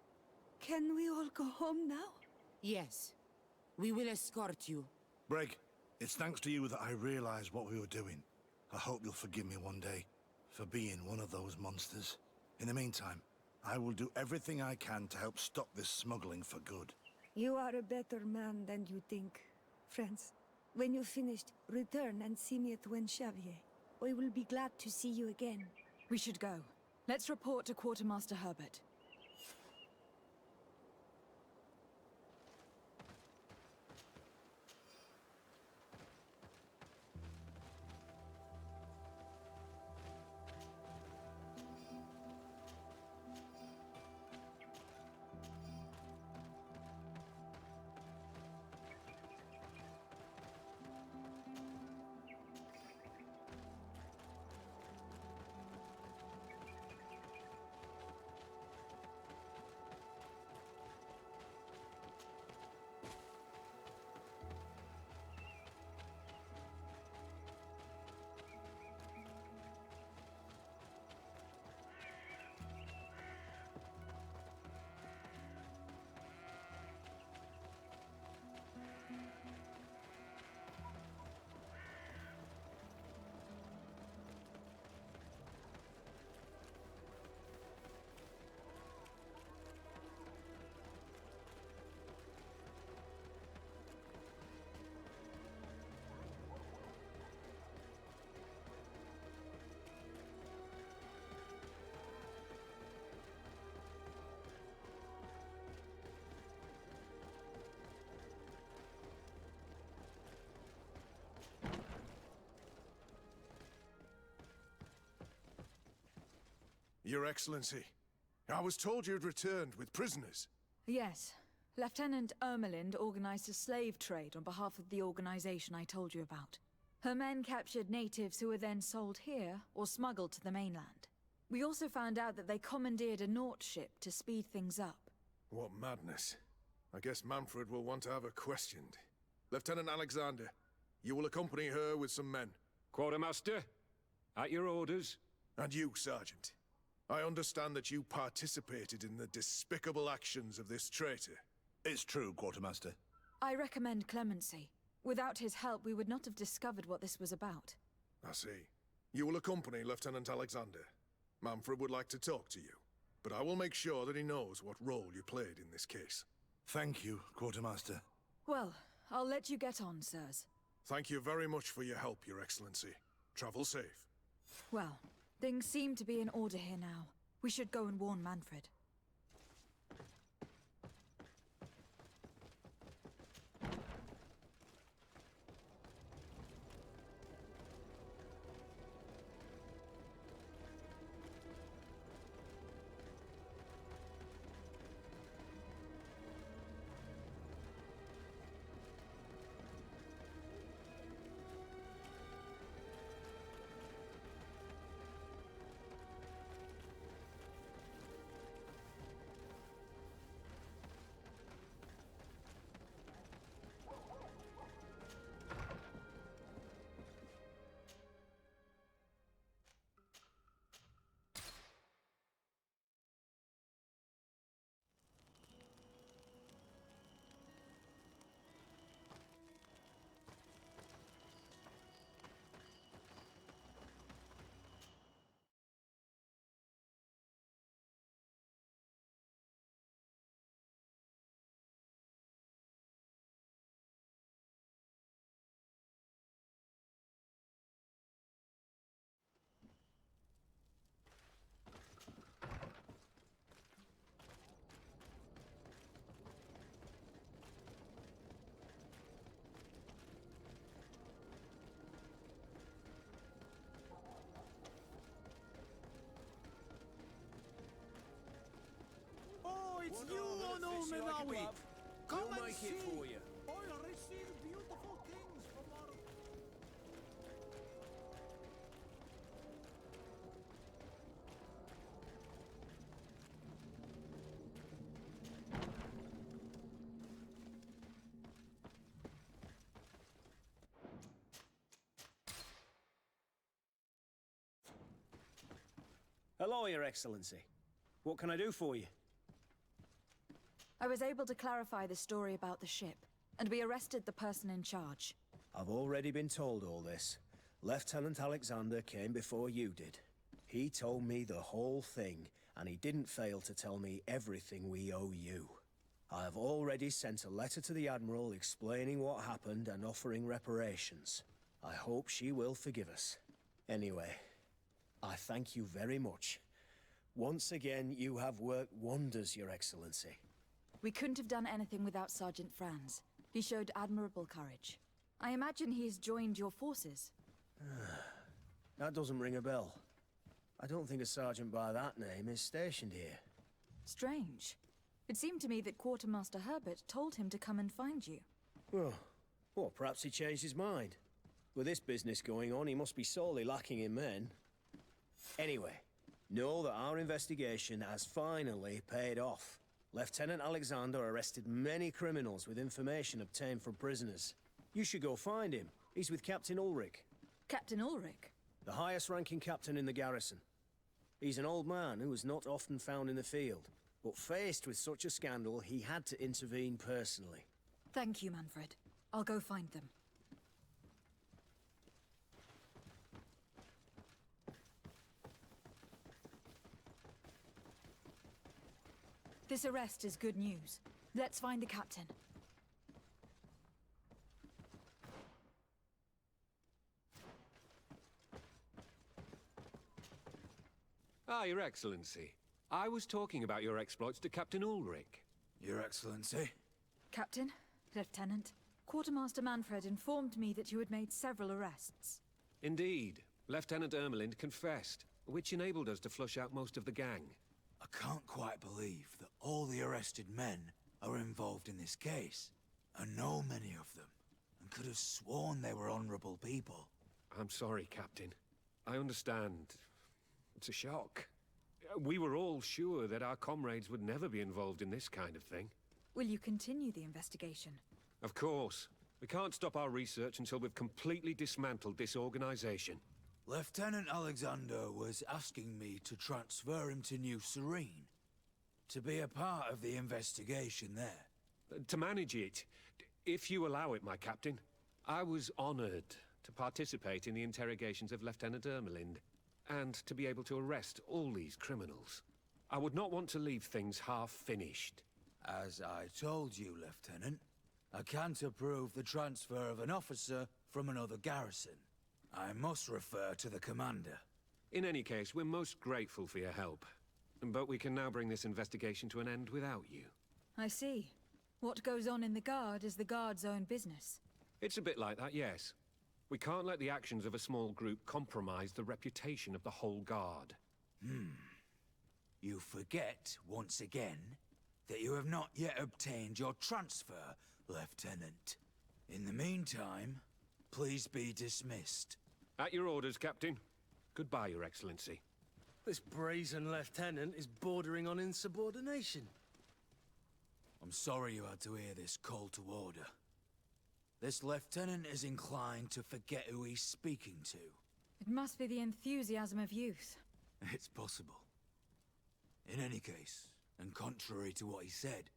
Can we all go home now? Yes. We will escort you. Breg, it's thanks to you that I realized what we were doing. I hope you'll forgive me one day for being one of those monsters. In the meantime, I will do everything I can to help stop this smuggling for good. You are a better man than you think, friends. When you're finished, return and see me at Xavier. I will be glad to see you again. We should go. Let's report to Quartermaster Herbert. Your Excellency, I was told you'd returned with prisoners. Yes. Lieutenant Ermelind organized a slave trade on behalf of the organization I told you about. Her men captured natives who were then sold here or smuggled to the mainland. We also found out that they commandeered a Naut ship to speed things up. What madness. I guess Manfred will want to have her questioned. Lieutenant Alexander, you will accompany her with some men. Quartermaster, at your orders. And you, Sergeant. I understand that you participated in the despicable actions of this traitor. It's true, Quartermaster. I recommend clemency. Without his help, we would not have discovered what this was about. I see. You will accompany Lieutenant Alexander. Manfred would like to talk to you, but I will make sure that he knows what role you played in this case. Thank you, Quartermaster. Well, I'll let you get on, sirs. Thank you very much for your help, Your Excellency. Travel safe. Well, things seem to be in order here now. We should go and warn Manfred. It's you on Olmenawi! Come We'll and make see! it for you. I'll receive beautiful things from our... Hello, Your Excellency. What can I do for you? I was able to clarify the story about the ship, and we arrested the person in charge. I've already been told all this. Lieutenant Alexander came before you did. He told me the whole thing, and he didn't fail to tell me everything we owe you. I have already sent a letter to the Admiral explaining what happened and offering reparations. I hope she will forgive us. Anyway, I thank you very much. Once again, you have worked wonders, Your Excellency. We couldn't have done anything without Sergeant Franz. He showed admirable courage. I imagine he has joined your forces. That doesn't ring a bell. I don't think a sergeant by that name is stationed here. Strange. It seemed to me that Quartermaster Herbert told him to come and find you. Well, perhaps he changed his mind. With this business going on, he must be sorely lacking in men. Anyway, know that our investigation has finally paid off. Lieutenant Alexander arrested many criminals with information obtained from prisoners. You should go find him. He's with Captain Ulrich. Captain Ulrich? The highest-ranking captain in the garrison. He's an old man who is not often found in the field, but faced with such a scandal, he had to intervene personally. Thank you, Manfred. I'll go find them. This arrest is good news. Let's find the captain. Ah, Your Excellency. I was talking about your exploits to Captain Ulrich. Your Excellency? Captain, Lieutenant, Quartermaster Manfred informed me that you had made several arrests. Indeed. Lieutenant Ermelind confessed, which enabled us to flush out most of the gang. I can't quite believe that all the arrested men are involved in this case. I know many of them, and could have sworn they were honorable people. I'm sorry, Captain. I understand. It's a shock. We were all sure that our comrades would never be involved in this kind of thing. Will you continue the investigation? Of course. We can't stop our research until we've completely dismantled this organization. Lieutenant Alexander was asking me to transfer him to New Serene, to be a part of the investigation there. To manage it, if you allow it, my captain. I was honored to participate in the interrogations of Lieutenant Ermelind, and to be able to arrest all these criminals. I would not want to leave things half-finished. As I told you, Lieutenant, I can't approve the transfer of an officer from another garrison. I must refer to the commander. In any case, we're most grateful for your help. But we can now bring this investigation to an end without you. I see. What goes on in the Guard is the Guard's own business. It's a bit like that, yes. We can't let the actions of a small group compromise the reputation of the whole Guard. You forget, once again, that you have not yet obtained your transfer, Lieutenant. In the meantime, please be dismissed. At your orders, Captain. Goodbye, Your Excellency. This brazen lieutenant is bordering on insubordination. I'm sorry you had to hear this call to order. This lieutenant is inclined to forget who he's speaking to. It must be the enthusiasm of youth. It's possible. In any case, and contrary to what he said,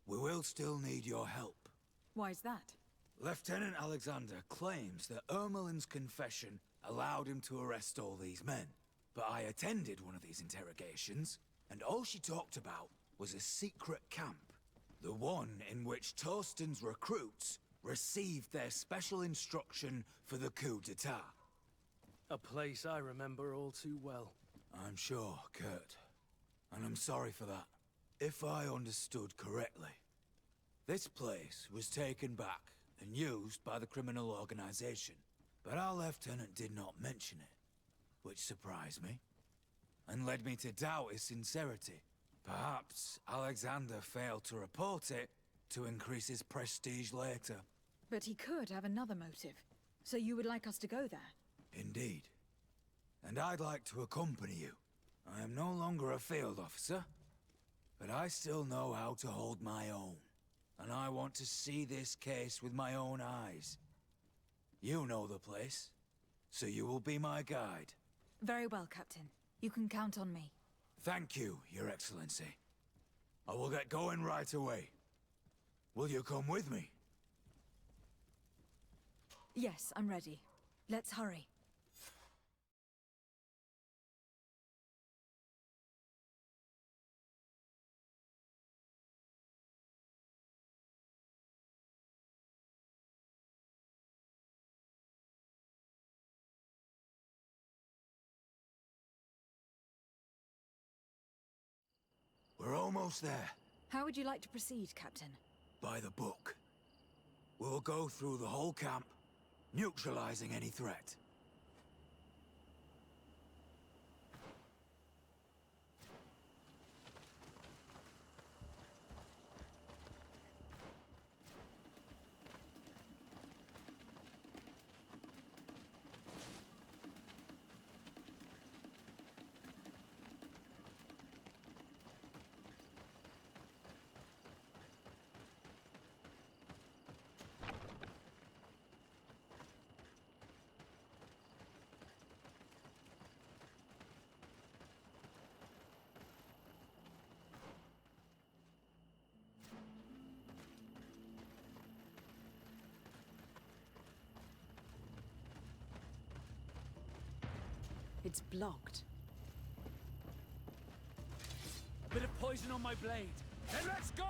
we will still need your help. Why's that? Lieutenant Alexander claims that Ermelin's confession allowed him to arrest all these men. But I attended one of these interrogations, and all she talked about was a secret camp. The one in which Torsten's recruits received their special instruction for the coup d'etat. A place I remember all too well. I'm sure, Kurt. And I'm sorry for that. If I understood correctly, this place was taken back and used by the criminal organization. But our lieutenant did not mention it, which surprised me, and led me to doubt his sincerity. Perhaps Alexander failed to report it to increase his prestige later. But he could have another motive. So you would like us to go there? Indeed. And I'd like to accompany you. I am no longer a field officer, but I still know how to hold my own. And I want to see this case with my own eyes. You know the place, so you will be my guide. Very well, Captain. You can count on me. Thank you, Your Excellency. I will get going right away. Will you come with me? Yes, I'm ready. Let's hurry. We're almost there. How would you like to proceed, Captain? By the book. We'll go through the whole camp, neutralizing any threat. It's blocked. A bit of poison on my blade. Then let's go!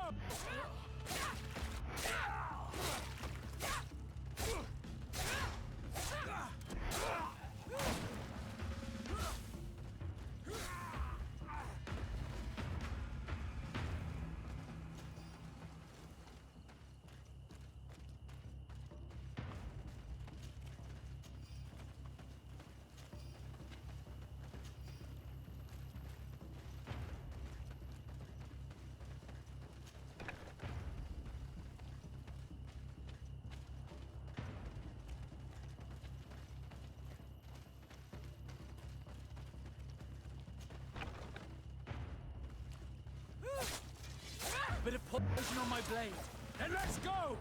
Bit of poison on my blade. Then let's go!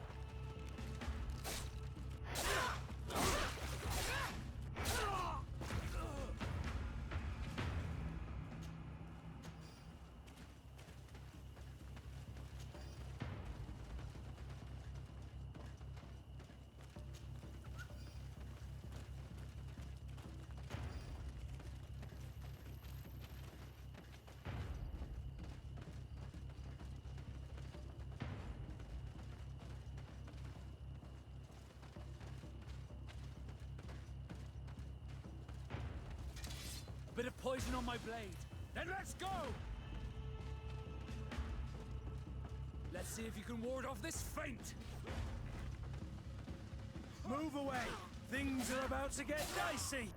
Bit of poison on my blade. Then let's go! Let's see if you can ward off this feint. Move away! Things are about to get dicey!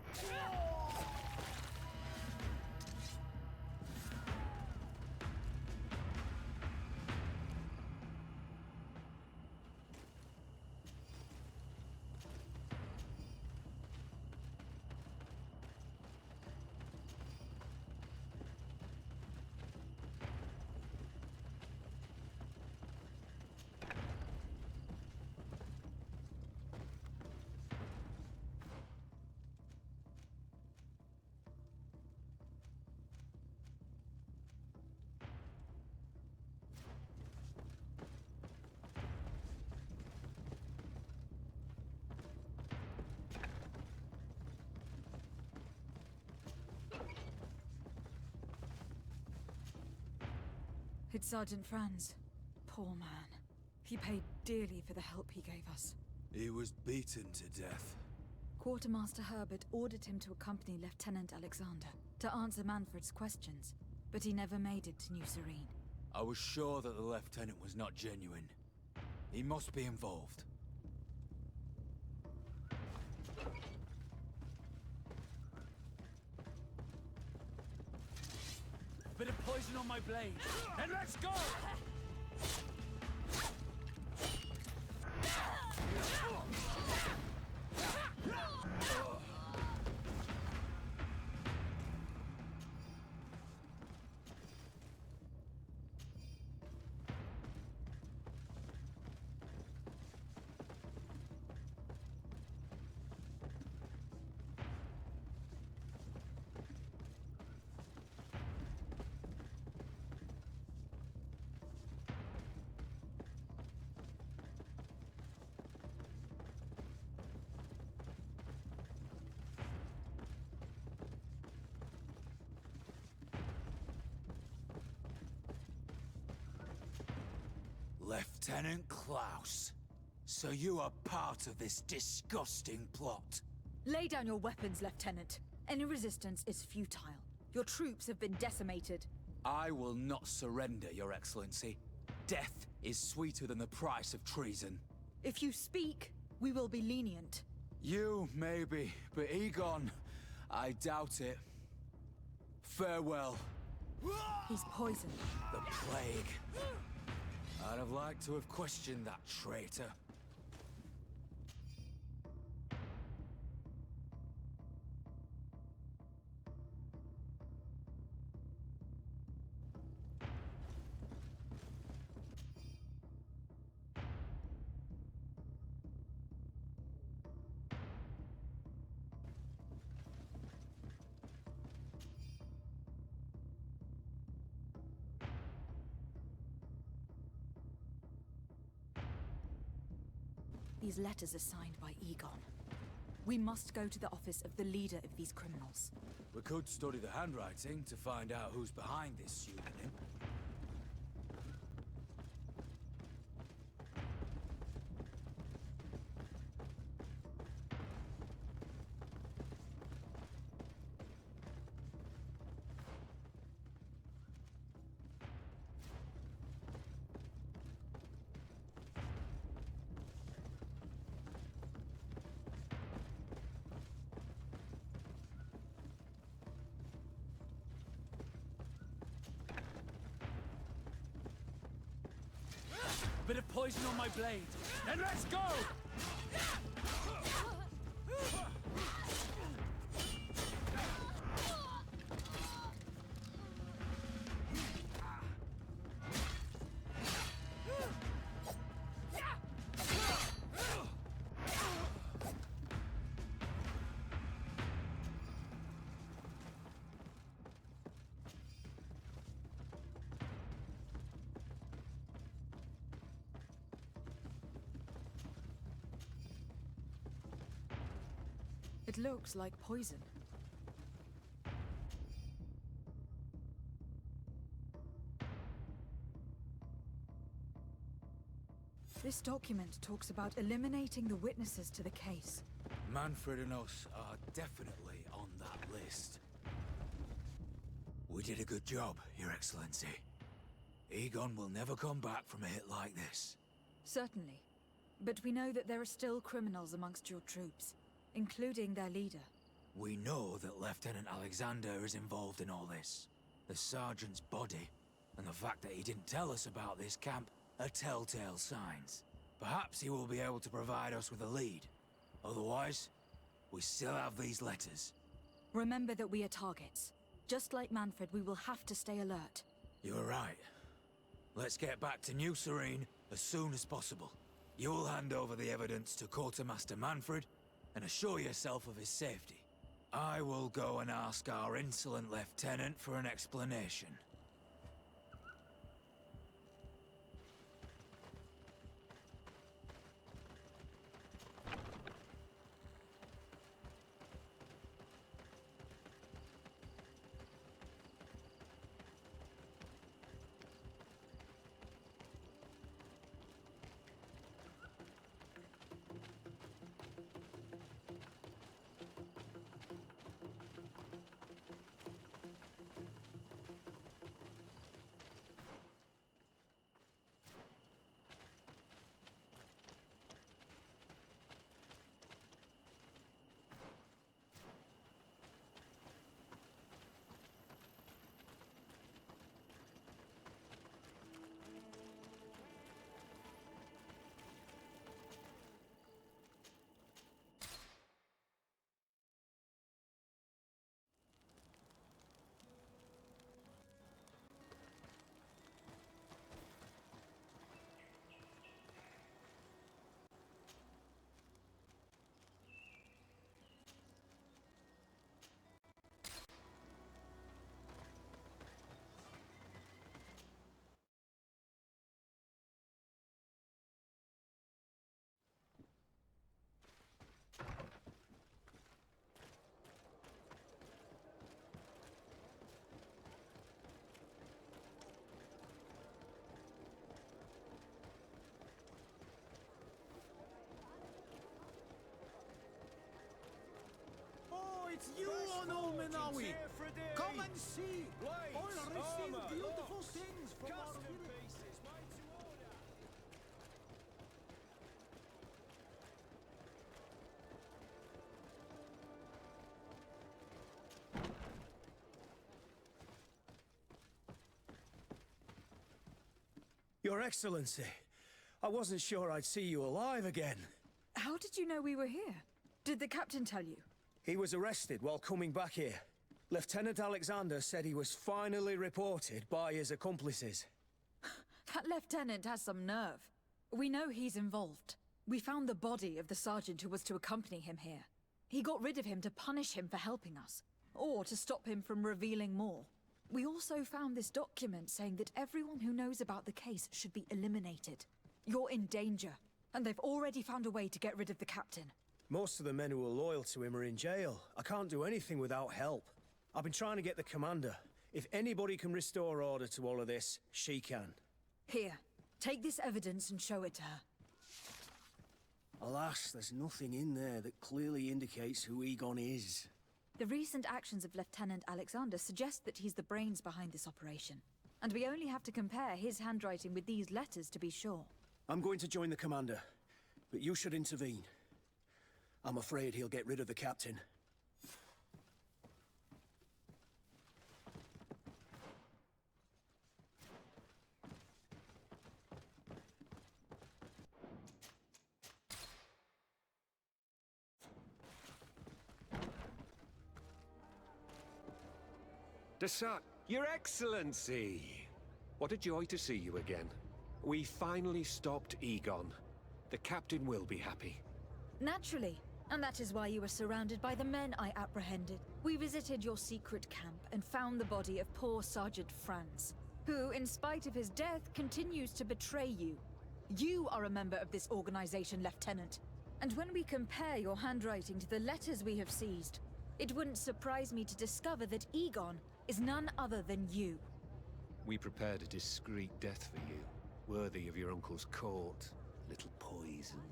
It's Sergeant Franz. Poor man. He paid dearly for the help he gave us. He was beaten to death. Quartermaster Herbert ordered him to accompany Lieutenant Alexander to answer Manfred's questions, but he never made it to New Serene. I was sure that the lieutenant was not genuine. He must be involved. Bit of poison on my blade. Then let's go! Lieutenant Klaus, so you are part of this disgusting plot. Lay down your weapons, Lieutenant. Any resistance is futile. Your troops have been decimated. I will not surrender, Your Excellency. Death is sweeter than the price of treason. If you speak, we will be lenient. You, maybe, but Egon, I doubt it. Farewell. He's poisoned. The plague. I'd have liked to have questioned that traitor. These letters are signed by Egon. We must go to the office of the leader of these criminals. We could study the handwriting to find out who's behind this pseudonym. Bit of poison on my blade. Then let's go! It looks like poison. This document talks about eliminating the witnesses to the case. Manfred and us are definitely on that list. We did a good job, Your Excellency. Egon will never come back from a hit like this. Certainly. But we know that there are still criminals amongst your troops, including their leader. We know that Lieutenant Alexander is involved in all this. The sergeant's body, and the fact that he didn't tell us about this camp, are telltale signs. Perhaps he will be able to provide us with a lead. Otherwise, we still have these letters. Remember that we are targets. Just like Manfred, we will have to stay alert. You're right. Let's get back to New Serene as soon as possible. You'll hand over the evidence to Quartermaster Manfred and assure yourself of his safety. I will go and ask our insolent lieutenant for an explanation. It's you on Olmenawi! Come and see! I'll receive beautiful things from our village. Your Excellency, I wasn't sure I'd see you alive again. How did you know we were here? Did the captain tell you? He was arrested while coming back here. Lieutenant Alexander said he was finally reported by his accomplices. That lieutenant has some nerve. We know he's involved. We found the body of the sergeant who was to accompany him here. He got rid of him to punish him for helping us, or to stop him from revealing more. We also found this document saying that everyone who knows about the case should be eliminated. You're in danger, and they've already found a way to get rid of the captain. Most of the men who are loyal to him are in jail. I can't do anything without help. I've been trying to get the commander. If anybody can restore order to all of this, she can. Here, take this evidence and show it to her. Alas, there's nothing in there that clearly indicates who Egon is. The recent actions of Lieutenant Alexander suggest that he's the brains behind this operation. And we only have to compare his handwriting with these letters to be sure. I'm going to join the commander, but you should intervene. I'm afraid he'll get rid of the captain. Desart, Your Excellency! What a joy to see you again. We finally stopped Egon. The captain will be happy. Naturally. And that is why you were surrounded by the men I apprehended. We visited your secret camp and found the body of poor Sergeant Franz, who, in spite of his death, continues to betray you. You are a member of this organization, Lieutenant. And when we compare your handwriting to the letters we have seized, it wouldn't surprise me to discover that Egon is none other than you. We prepared a discreet death for you, worthy of your uncle's court. Little poison.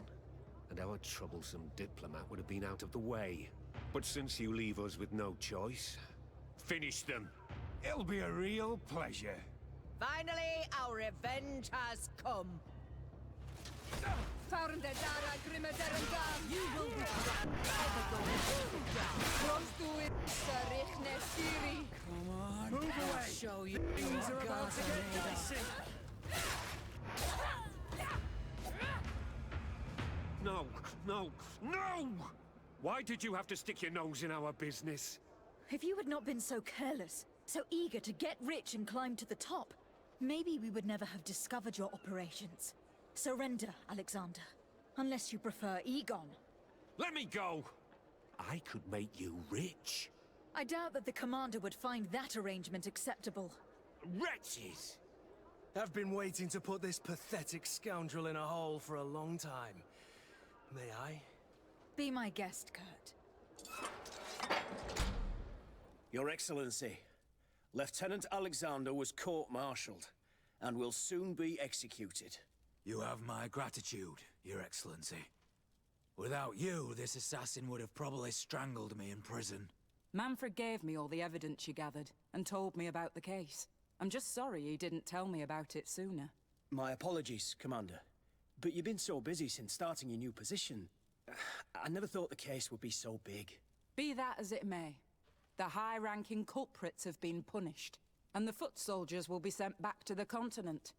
And our troublesome diplomat would have been out of the way. But since you leave us with no choice, finish them! It'll be a real pleasure. Finally, our revenge has come. Found the Dara Grimaderendam. You will be Close to it, Sarichne Siri. Come on. Move away. Show you Things are what about gods to are get made of. dicey. No, no, no! Why did you have to stick your nose in our business? If you had not been so careless, so eager to get rich and climb to the top, maybe we would never have discovered your operations. Surrender, Alexander. Unless you prefer Egon. Let me go! I could make you rich. I doubt that the commander would find that arrangement acceptable. Wretches! I've been waiting to put this pathetic scoundrel in a hole for a long time. May I? Be my guest, Kurt. Your Excellency, Lieutenant Alexander was court-martialed and will soon be executed. You have my gratitude, Your Excellency. Without you, this assassin would have probably strangled me in prison. Manfred gave me all the evidence you gathered, and told me about the case. I'm just sorry he didn't tell me about it sooner. My apologies, Commander. But you've been so busy since starting your new position. I never thought the case would be so big. Be that as it may, the high-ranking culprits have been punished, and the foot soldiers will be sent back to the continent.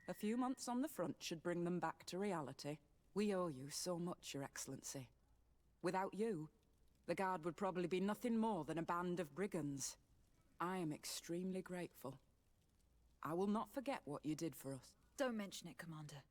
A few months on the front should bring them back to reality. We owe you so much, Your Excellency. Without you, the Guard would probably be nothing more than a band of brigands. I am extremely grateful. I will not forget what you did for us. Don't mention it, Commander.